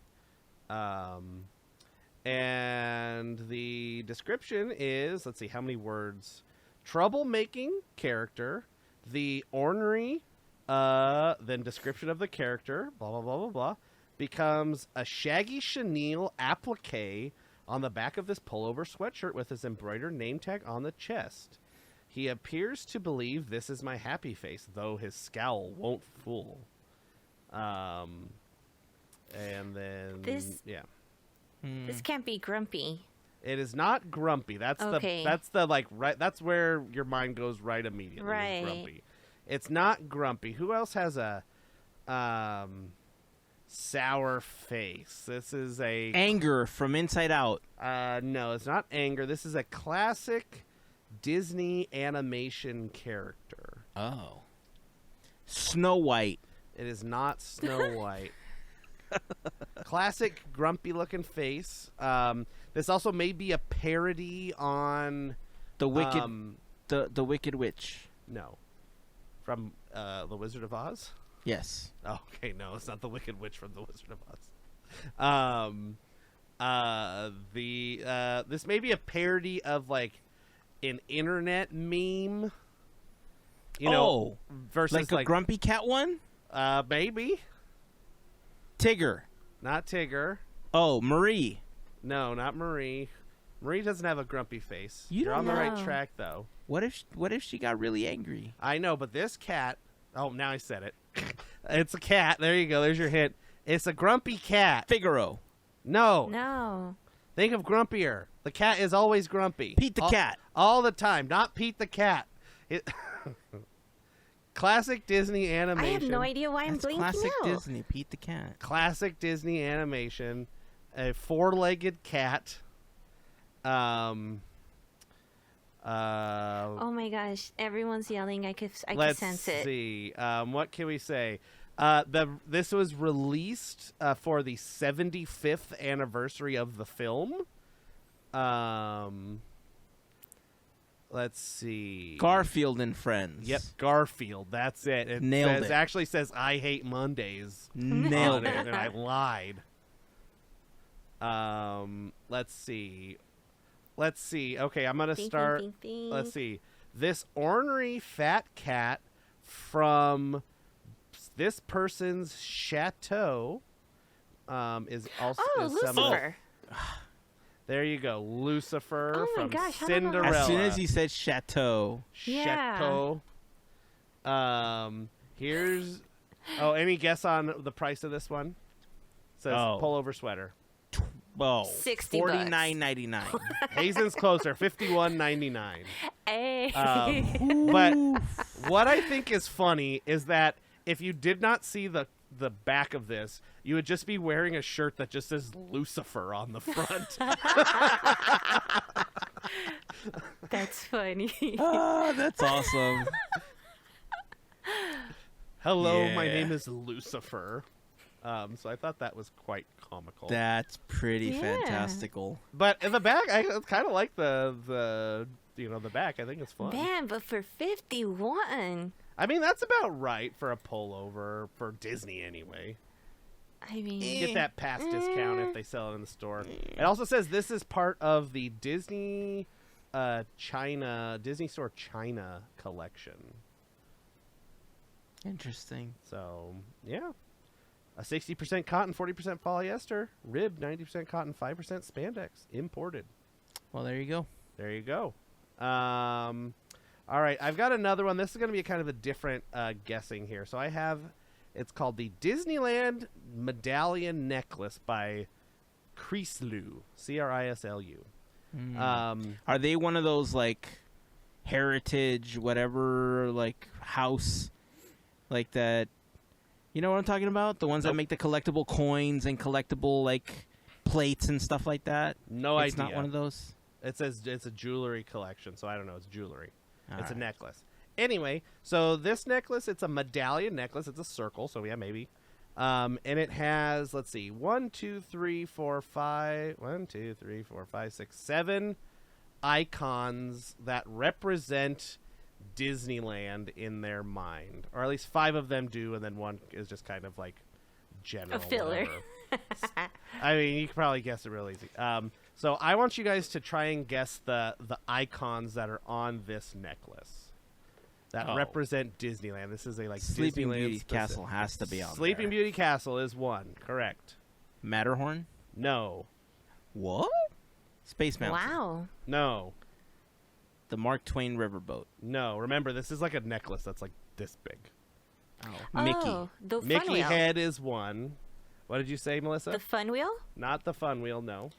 And the description is, let's see, how many words? Troublemaking character, the ornery, then description of the character, blah, blah, blah, blah, blah, becomes a shaggy chenille applique on the back of this pullover sweatshirt with his embroidered name tag on the chest. He appears to believe this is my happy face, though his scowl won't fool. And then, yeah. This can't be grumpy. It is not grumpy. That's Okay. right. That's where your mind goes right immediately. is Right. Grumpy. It's not grumpy. Who else has a sour face? This is a Anger from Inside Out. no. It's not anger. This is a classic Disney animation character. Oh. Snow White. It is not Snow White. Classic grumpy looking face. This also may be a parody on The Wicked the Wicked Witch. no, from The Wizard of Oz. Yes. Oh, okay, no, it's not the Wicked Witch from The Wizard of Oz. This may be a parody of an internet meme. Versus like a grumpy cat one? maybe Tigger. not Tigger. Oh, Marie. No, not Marie. Marie doesn't have a grumpy face. You You're don't on the right know. track though. What if she got really angry? I know, but this cat. Oh, now I said it. It's a cat. There you go. There's your hint. It's a grumpy cat. Figaro. No. No. Think of grumpier. The cat is always grumpy. Pete the cat. All the time. Not Pete the cat. Classic Disney animation. I have no idea why I'm That's blinking classic out. Disney. Pete the cat. Classic Disney animation. A 4-legged cat. Oh my gosh! Everyone's yelling. I could Let's sense it. see. What can we say? This was released for the 75th anniversary of the film. Let's see. Garfield and Friends. Yep, Garfield. That's it. It Nailed it. Actually says "I hate Mondays" Nailed on it. and I lied. Let's see. Okay, I'm gonna Think, start. think, think. Let's see. This ornery fat cat from this person's chateau is also Oh, is some- Lucifer. There you go, Lucifer Oh my from gosh, how did I know that? Cinderella. As soon as you said chateau, Yeah. Chateau. Here's. Oh, any guess on the price of this one? Says Oh. pullover sweater. well, $60. $49.99. Hazen's closer, $51.99. Hey. But what I think is funny is that if you did not see the back of this, you would just be wearing a shirt that just says Lucifer on the front. That's funny. Oh, that's awesome. Hello, my Yeah. name is Lucifer. So I thought that was quite comical. That's pretty Yeah. fantastical. But in the back, I kind of like the back. I think it's fun. Man, but for 51, I mean, that's about right for a pullover for Disney anyway. I mean, You get that pass discount if they sell it in the store. It also says this is part of the Disney Store China collection. Interesting. So, yeah. A 60% cotton, 40% polyester, rib, 90% cotton, 5% spandex, imported. Well, there you go. There you go. All right, I've got another one. This is going to be kind of a different guessing here. So I have, it's called the Disneyland Medallion Necklace by Crislu, Crislu. Are they one of those like heritage, whatever, like house, like that? You know what I'm talking about? The ones that make the collectible coins and collectible like plates and stuff like that. No It's idea. not one of those. It says it's a jewelry collection, so I don't know. It's jewelry. It's a Alright. necklace. Anyway, so this necklace, it's a medallion necklace. It's a circle, so yeah, maybe. And it has, let's see, 7 icons that represent Disneyland in their mind. Or at least 5 of them do, and then one is just kind of like general. A filler. whatever. I mean, you can probably guess it real easy. So I want you guys to try and guess the icons that are on this necklace that represent Disneyland. This is a like Sleeping Disneyland Beauty specific. Castle has to be on Sleeping there. Beauty Castle is one, correct? Matterhorn? No, What? Space Mountain. Wow. no, The Mark Twain Riverboat. no. Remember, this is like a necklace that's like this big. Mickey. Oh, the fun Mickey wheel. head is one. What did you say, Melissa? The fun wheel? Not the fun wheel. No,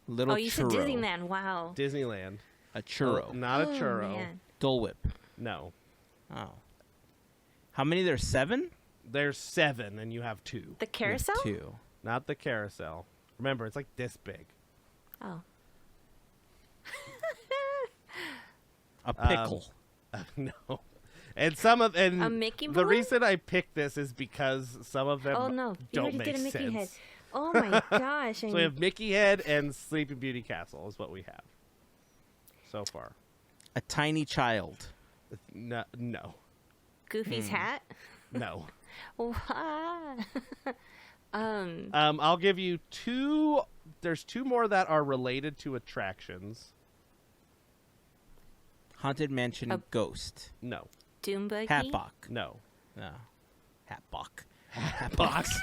Little Oh, you churro. said Disneyland. Wow. Disneyland. A churro. Not a Oh, churro. man. Dole Whip. No, Oh. How many? There's 7? there's 7, and you have 2. The carousel? 2. Not the carousel. Remember, it's like this big. Oh. A pickle. No. And some of A Mickey the balloon? reason I picked this is because some of them Oh, no. You don't already make did a Mickey sense. head. Oh, my gosh. So we have Mickey head and Sleeping Beauty Castle is what we have so far. A tiny child. No, no, Goofy's hat? no. Wow. I'll give you 2. There's 2 more that are related to attractions. Haunted Mansion A- Ghost. No, Doom Buggy? no. Hatbox. No. Hatbox. Hatbox.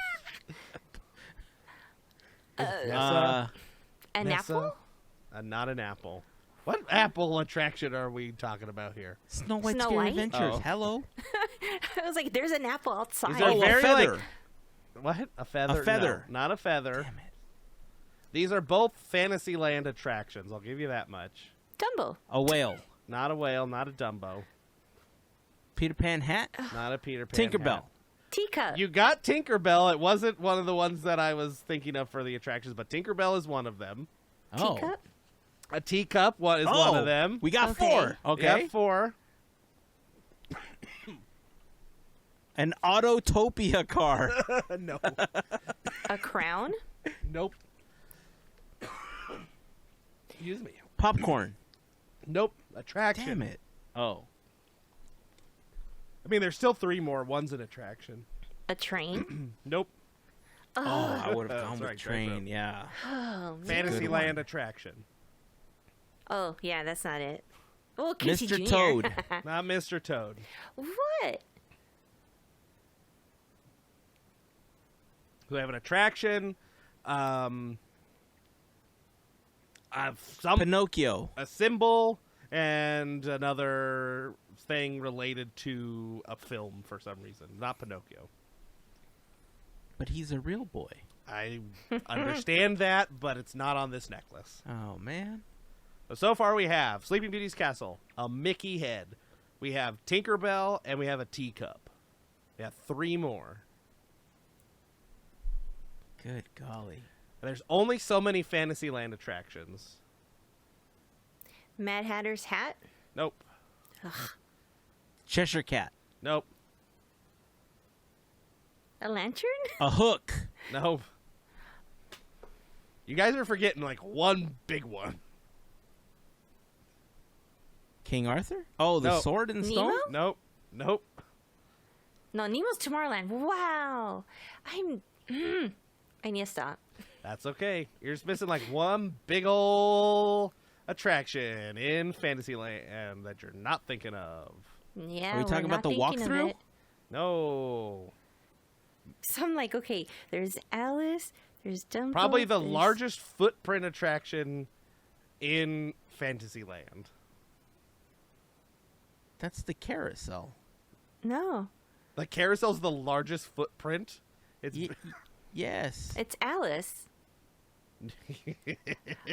Uh, An Nessa? apple? Not an apple. What apple attraction are we talking about here? Snow White's Snow Scary White? Adventures. Oh. Hello. I was like, there's an apple outside. These are Oh, very, a feather. like- What? A feather? A feather. No, not a feather. Damn it. These are both Fantasyland attractions. I'll give you that much. Dumbo. A whale. Not a whale, not a Dumbo, Peter Pan hat. not a Peter Pan. Tinkerbell. hat. Teacup. You got Tinkerbell. It wasn't one of the ones that I was thinking of for the attractions, but Tinkerbell is one of them. Oh. Teacup? A teacup is one of them. We got Okay. 4. Okay. Yeah, 4. An Autotopia car. No. A crown? Nope. Excuse me. Popcorn. Nope. Attraction. Damn it. Oh. I mean, there's still 3 more. One's an attraction. A train? Nope. Oh, I would have gone Sorry, with train. train. Yeah. Oh, man. Fantasyland attraction. Oh, yeah, that's not it. Well, Casey Mr. Jr. Toad. Not Mr. Toad. What? We have an attraction. Some Pinocchio. a symbol and another thing related to a film for some reason. Not Pinocchio. But he's a real boy. I understand that, but it's not on this necklace. Oh, man. So far we have Sleeping Beauty's Castle, a Mickey head. We have Tinkerbell, and we have a teacup. We have 3 more. Good golly. And there's only so many Fantasyland attractions. Mad Hatter's hat? Nope. Cheshire Cat. Nope. A lantern? A hook. Nope. You guys are forgetting like one big one. King Arthur? Oh, the No. sword and Nemo? stone? Nope. Nope. No, Nemo's Tomorrowland. Wow. I need to stop. That's okay. You're just missing like one big ol' attraction in Fantasyland that you're not thinking of. Yeah, Are we talking we're about not the thinking of walkthrough? it. No. So I'm like, okay, there's Alice, there's Dumbo. Probably the there's- largest footprint attraction in Fantasyland. That's the carousel. No, The carousel's the largest footprint. It's Yes. it's Alice.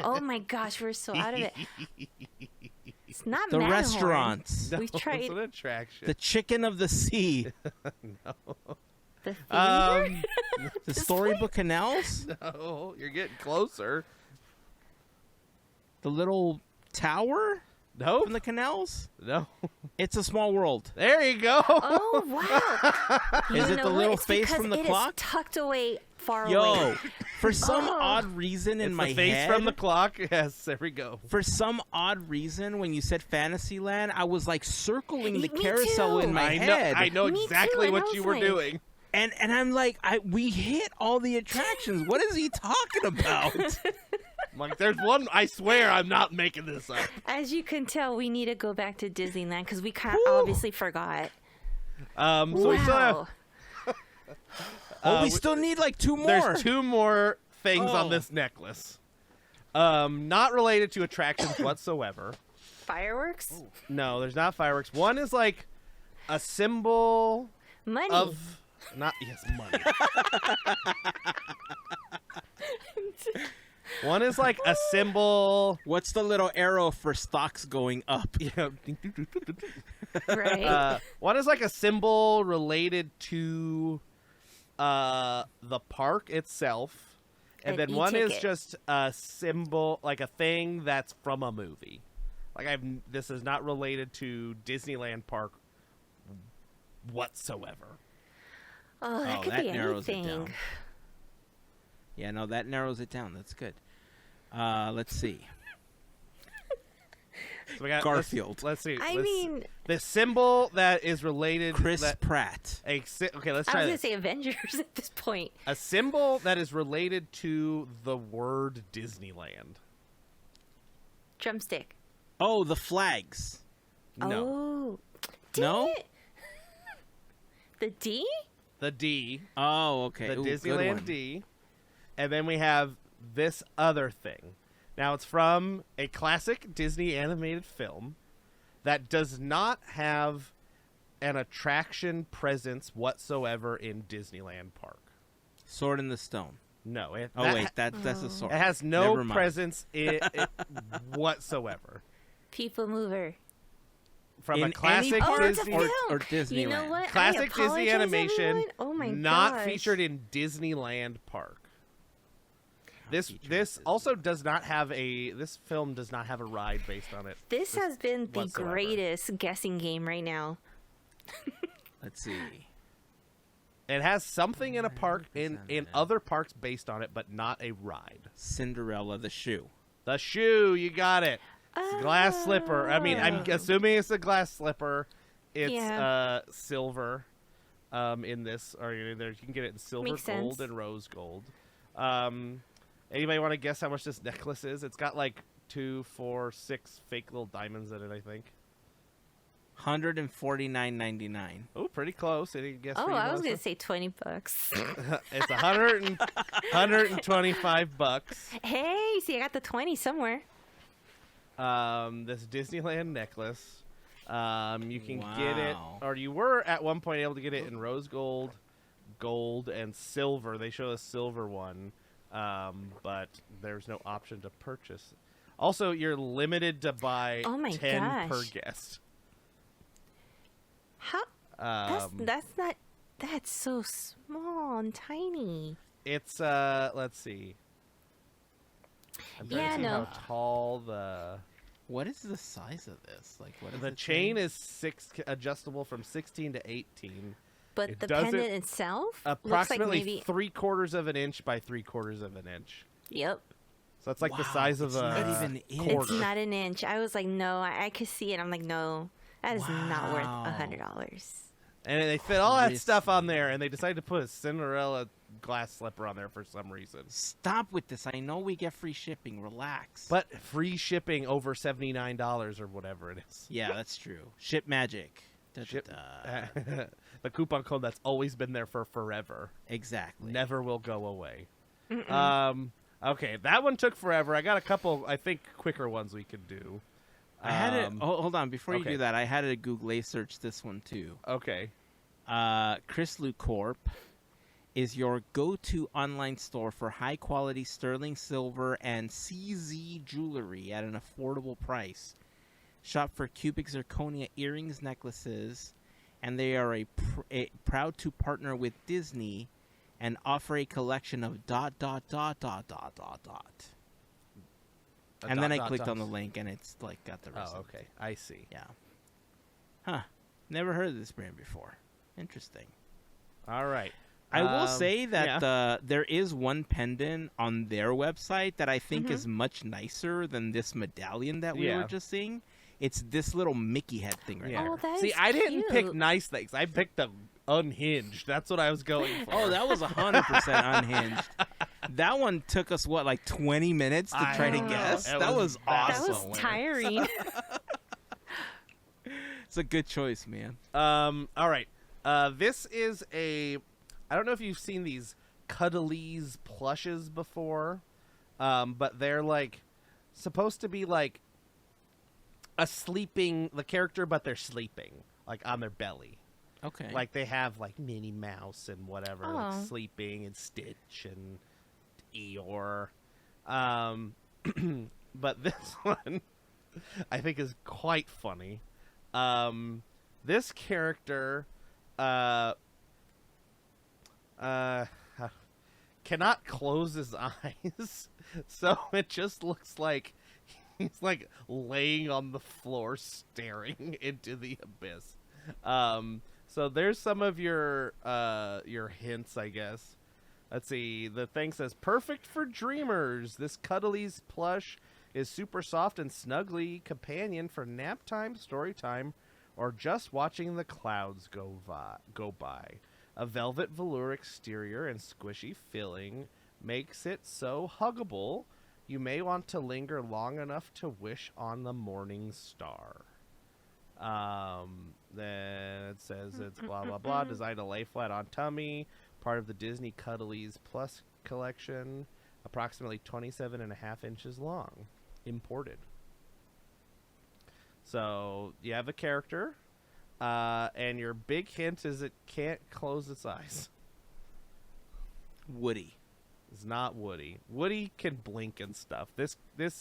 Oh my gosh, we're so out of it. It's not The Matterhorn. restaurants. no, We've tried- it's an attraction. The chicken of the sea. The theater? The storybook canals. No, you're getting closer. The little tower No, from the canals. no. It's a small world. There you go. Oh wow! Is You it know the what? little It's face because from the it is clock? tucked away far away. Yo, for some Oh. odd reason in It's my the face head, from the clock. Yes, there we go. for some odd reason, when you said Fantasyland, I was like circling the Me carousel too. in my I head. know Me too, exactly and I what was you were like- doing. And I'm like, we hit all the attractions. What is he talking about? I'm like, there's one. I swear, I'm not making this up. As you can tell, we need to go back to Disneyland because we kind Woo. obviously forgot. So we still have. Wow. Oh, we still need like two more. There's two more things on Oh. this necklace. Not related to attractions whatsoever. Fireworks? No, there's not fireworks. One is like a symbol Money. of not money. One is like a symbol. What's the little arrow for stocks going up? Yeah. Right. One is like a symbol related to the park itself, and An then one is e-ticket. just a symbol, like a thing that's from a movie. Like this is not related to Disneyland Park whatsoever. oh, that Oh, could that be narrows it anything. down. Yeah, no, that narrows it down. That's good. Let's see. So we got Garfield. Let's see. I mean, the symbol that is related. Chris that, Pratt. okay, let's I was try going to this. say Avengers at this point. A symbol that is related to the word Disneyland. Drumstick. Oh, the flags. No, Oh. Dang No? it. The D? the D. Oh, okay. The Ooh, good Disneyland one. D. And then we have this other thing. Now, it's from a classic Disney animated film that does not have an attraction presence whatsoever in Disneyland Park. Sword in the Stone. No. Oh, wait, that's a sword. It has no Never mind. presence whatsoever. People Mover. From In a any classic park Oh, it's a Disney... or, film. or Disneyland? You know what? Classic I Disney apologize, animation, everyone. Oh my not gosh. featured in Disneyland Park. featured This in also does not have this film does not have a ride based on it. This has been the whatsoever. greatest guessing game right now. Let's see. It has something in a park in 100% other parks based on it, but not a ride. Cinderella the shoe. The shoe, you got it. It's a glass slipper. I mean, I'm Oh. assuming it's a glass slipper. It's Yeah. silver in this, or you can get it in silver, Makes gold, sense. and rose gold. Anybody want to guess how much this necklace is? It's got like 2, 4, 6 fake little diamonds in it, I think. $149.99. Oh, pretty close. Any guess? Oh, for you, I was Melissa? going to say $20. It's 125 bucks. Hey, see, I got the 20 somewhere. This Disneyland necklace. You can get it, Wow. or you were at one point able to get it in rose gold, gold, and silver. They show a silver one, but there's no option to purchase. Also, you're limited to buy Oh my 10 per gosh. guest. How? That's so small and tiny. It's let's see. I'm trying Yeah, to see no. how tall the What is the size of this? Like, what is the it chain saying? is adjustable from 16 to 18. But It the doesn't- pendant itself Approximately looks like maybe. 3/4 of an inch by 3/4 of an inch. Yep. So it's like the Wow, size of it's a not even an inch. quarter. It's not an inch. I was like, no, I could see it. I'm like, no, that is not worth Wow. $100. And they fit all that stuff on Risky. there, and they decided to put a Cinderella glass slipper on there for some reason. Stop with this. I know we get free shipping. Relax. But free shipping over $79 or whatever it is. yeah, that's true. Ship magic. Da, da, Ship- da. the coupon code that's always been there for forever. Exactly. Never will go away. Okay, that one took forever. I got a couple, I think, quicker ones we could do. I had it. Hold on, before you okay. do that, I had to Google search this one too. Okay. Chrysalu Corp is your go-to online store for high-quality sterling silver and CZ jewelry at an affordable price. Shop for cubic zirconia earrings, necklaces, and they are proud to partner with Disney and offer a collection of ... And then I clicked on the link, and it's like got the rest. Oh, of it. okay. I see. Yeah. Huh. Never heard of this brand before. Interesting. All right. I will say that there is one pendant on their website that I think is much nicer than this medallion that we were just seeing. It's this little Mickey head thing right Yeah. here. Oh, that See, is I didn't pick cute. nice things. I picked the unhinged. That's what I was going for. Oh, that was 100% unhinged. That one took us, what, like 20 minutes to try to know. guess? It That was was bad. awesome. That was tiring. It's a good choice, man. All right. This is a... I don't know if you've seen these Cuddlies plushes before, but they're, like, supposed to be, like, the character, but they're sleeping, like, on their belly. Okay. Like, they have, like, Minnie Mouse and whatever, like, Oh. sleeping, and Stitch and Eeyore. But this one, I think, is quite funny. This character, cannot close his eyes, so it just looks like he's, like, laying on the floor staring into the abyss. So there's some of your hints, I guess. Let's see. The thing says, perfect for dreamers. This Cuddlies plush is super soft and snuggly companion for nap time, story time, or just watching the clouds go by. A velvet velour exterior and squishy filling makes it so huggable. You may want to linger long enough to wish on the morning star. Then it says it's blah, blah, blah. Designed to lay flat on tummy. Part of the Disney Cuddlies Plus collection. Approximately 27.5 inches long. Imported. So, you have a character. And your big hint is it can't close its eyes. Woody. It's not Woody. Woody can blink and stuff. This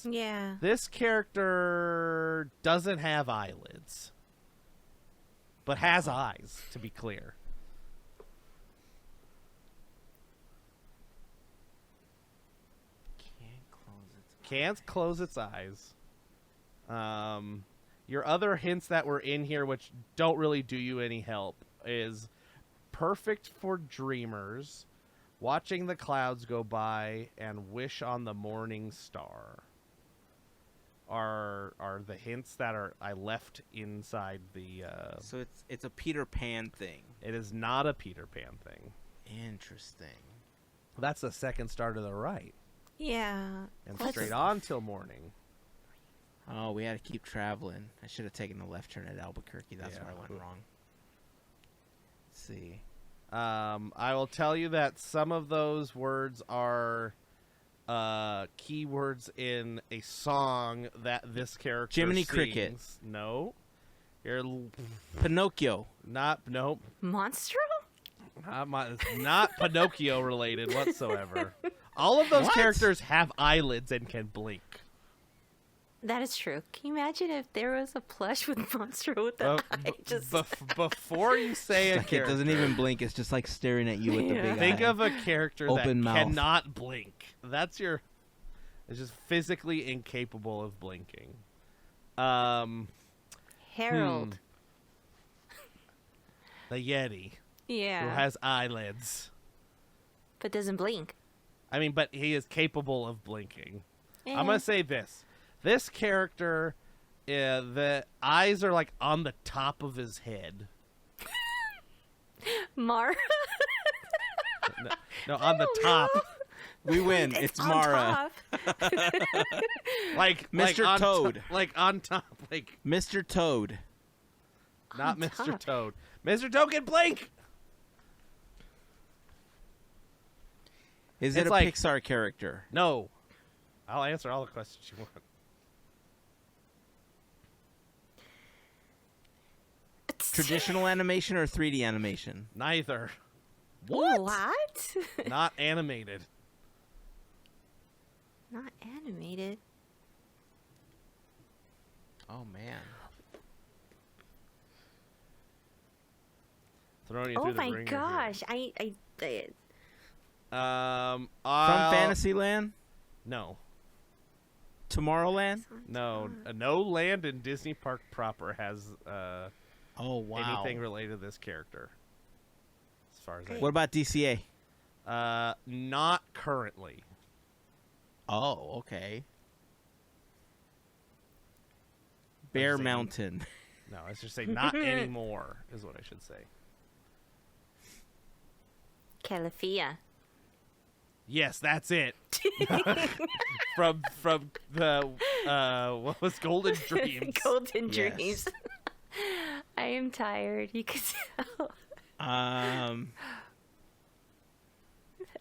Yeah. This character doesn't have eyelids, but has eyes, to be clear. Can't close its eyes. Your other hints that were in here, which don't really do you any help, is perfect for dreamers, watching the clouds go by, and wish on the morning star. Are the hints that I left inside the... So it's a Peter Pan thing. It is not a Peter Pan thing. Interesting. That's the second star to the right. Yeah. And That's- straight on till morning. Oh, we had to keep traveling. I should have taken the left turn at Albuquerque. That's where I went wrong. Let's see. I will tell you that some of those words are keywords in a song that this character Jiminy sings. Cricket. No. You're Pinocchio. nope. Monstro? Not Pinocchio related whatsoever. All of those What? characters have eyelids and can blink. That is true. Can you imagine if there was a plush with Monstro with the eye? Just Before you say a Like it character, doesn't even blink. It's just like staring at you with the big think eye. of a character Open that mouth. cannot blink. It's just physically incapable of blinking. Harold. The Yeti, Yeah. who has eyelids. But doesn't blink. I mean, but he is capable of blinking. Eh. I'm going to say this. This character, the eyes are like on the top of his head. Mara. No, on the top. We win. It's on Mara. top. Like Mr. on Toad. like on top. Like Mr. Toad. Not On Mr. top. Toad. Mr. Toad can blink. Is It's it a like- Pixar character? No. I'll answer all the questions you want. Traditional animation or 3D animation? Neither. What? Not animated. Not animated. Oh man. Throwing you Oh through the my ringer here. gosh! From I'll- Fantasyland? No. Tomorrowland? No. No land in Disney Park proper has Oh wow. anything related to this character. As far as I What about DCA? not currently. Oh, okay. Bear saying- Mountain. No, let's just say not anymore is what I should say. Calafia. Yes, that's it. from the what was Golden Dreams? Golden Yes. Dreams. I am tired. You can tell.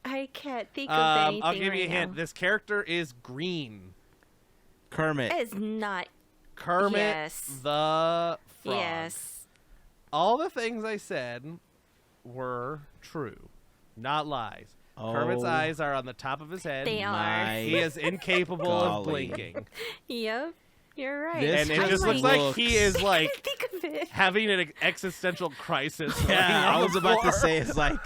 I can't think of anything I'll give you a right hint. now. This character is green. Kermit. It is not. Kermit Yes. the Frog. Yes. All the things I said were true, not lies. Kermit's Oh. eyes are on the top of his head. They are. My He is incapable of golly. blinking. Yep. You're right. This And it I'm just looks like he is I like can't think of it. having an existential crisis. laying Yeah, on I was the about to floor. say, it's like,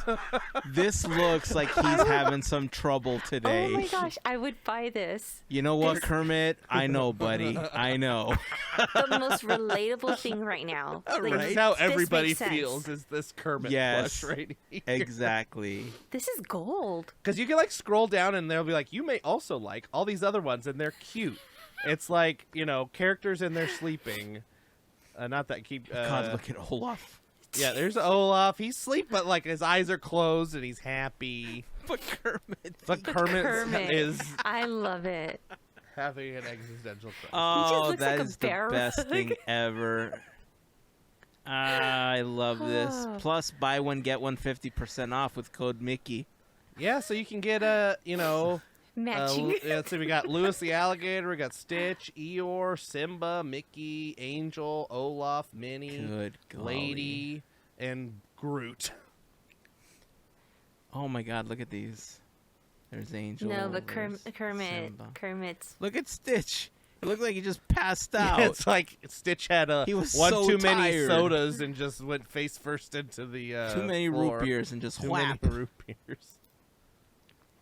this looks like he's having some trouble today. Oh my gosh! I would buy this. You know what, Kermit? I know, buddy. I know. The most relatable thing right now. Like, This Right? is how this everybody makes sense. feels is this Kermit Yes. plush right here. Exactly. This is gold. Because you can like scroll down and they'll be like, you may also like all these other ones and they're cute. It's like, you know, characters in there sleeping. Not that keep. God, look at Olaf. Yeah, there's Olaf. He's asleep, but like his eyes are closed and he's happy. But Kermit. But Kermit Kermit. is I love it. having an existential crisis. Oh, looks that like a is the bear best rug. thing ever. I love this. Oh. Plus, buy one, get one 50% off with code Mickey. Yeah, so you can get you know, Matching. let's see, we got Lewis the alligator, we got Stitch, Eeyore, Simba, Mickey, Angel, Olaf, Minnie, Good golly. Lady, and Groot. Oh my God, look at these. There's Angel. No, but there's Simba. Kermit's. Look at Stitch. It looked like he just passed out. It's like Stitch had He was one so too many tired. sodas and just went face first into the Too many floor. root beers and just Too whap. many root beers.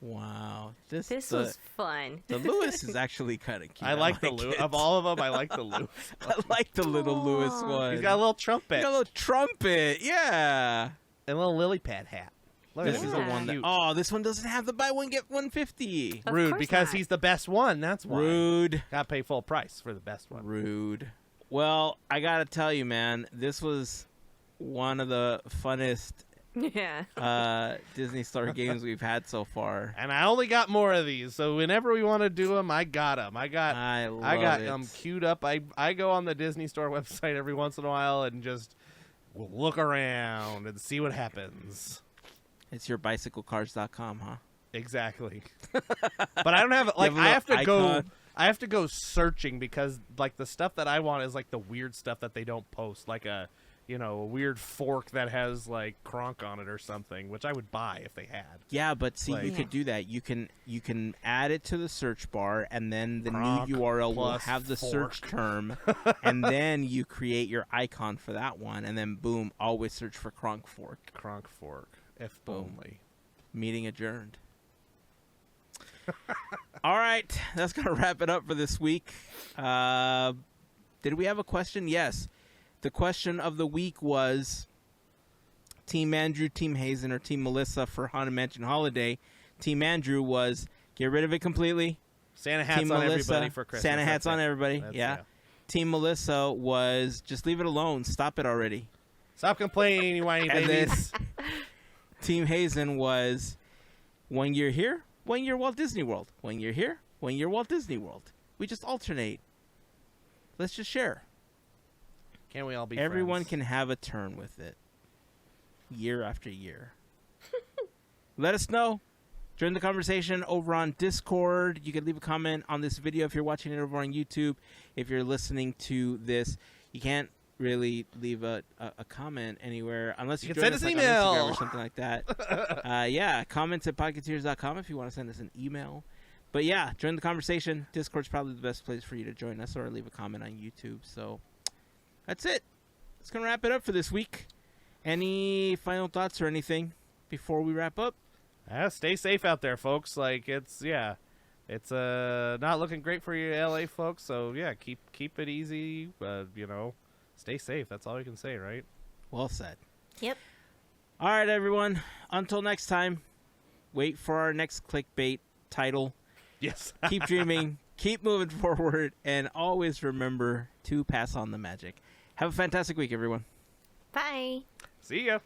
Wow. This the, was fun. the Lewis is actually kind of cute. I like the Lewis. it. Of all of them, I like the Lewis. I like the little Lewis Aw. one. He's got a little trumpet He got a little trumpet. Yeah. and a little lily pad hat. Look at This him. is He's the so one that. cute. Oh, this one doesn't have the buy one get 150. Of Rude, course because not. he's the best one. That's why. Rude. Gotta pay full price for the best one. Rude. Well, I gotta tell you, man, this was one of the funnest Yeah. Disney Store games we've had so far. And I only got more of these, so whenever we want to do them, I got them. I got it. them queued up. I go on the Disney Store website every once in a while and just look around and see what happens. It's your bicyclecars.com, huh? Exactly. But I don't have like have a I have to little go. icon? I have to go searching because like the stuff that I want is like the weird stuff that they don't post, like a a weird fork that has like Kronk on it or something, which I would buy if they had. Yeah, but see, you Like- could do that. You can add it to the search bar, and then the Kronk new URL will plus have the search fork. term, and then you create your icon for that one, and then boom, always search for Kronk Fork. Kronk fork, if Boom. only. Meeting adjourned. All right, that's gonna wrap it up for this week. Did we have a question? Yes. The question of the week was Team Andrew, Team Heyzen, or Team Melissa for Haunted Mansion Holiday. Team Andrew was get rid of it completely. Santa hats Team on Melissa, everybody for Christmas. Santa hats That's on it. everybody. That's- Yeah. Team Melissa was just leave it alone. Stop it already. Stop complaining, you whiny And then babies. Team Heyzen was 1 year here, 1 year Walt Disney World. 1 year here, 1 year Walt Disney World. We just alternate. Let's just share. Can't we all be Everyone friends? can have a turn with it. Year after year. Let us know. Join the conversation over on Discord. You can leave a comment on this video if you're watching it over on YouTube. If you're listening to this, you can't really leave a comment anywhere unless You join can us, send us like, on email. Instagram or something like that. Yeah, comments at podketeers.com if you want to send us an email. But yeah, join the conversation. Discord's probably the best place for you to join us, or leave a comment on YouTube. So that's it. That's going to wrap it up for this week. Any final thoughts or anything before we wrap up? Stay safe out there, folks. Like it's not looking great for you LA folks, so yeah, keep it easy, stay safe. That's all you can say, right? Well said. Yep. All right, everyone. Until next time, wait for our next clickbait title. Yes. Keep dreaming, keep moving forward, and always remember to pass on the magic. Have a fantastic week, everyone. Bye. See ya.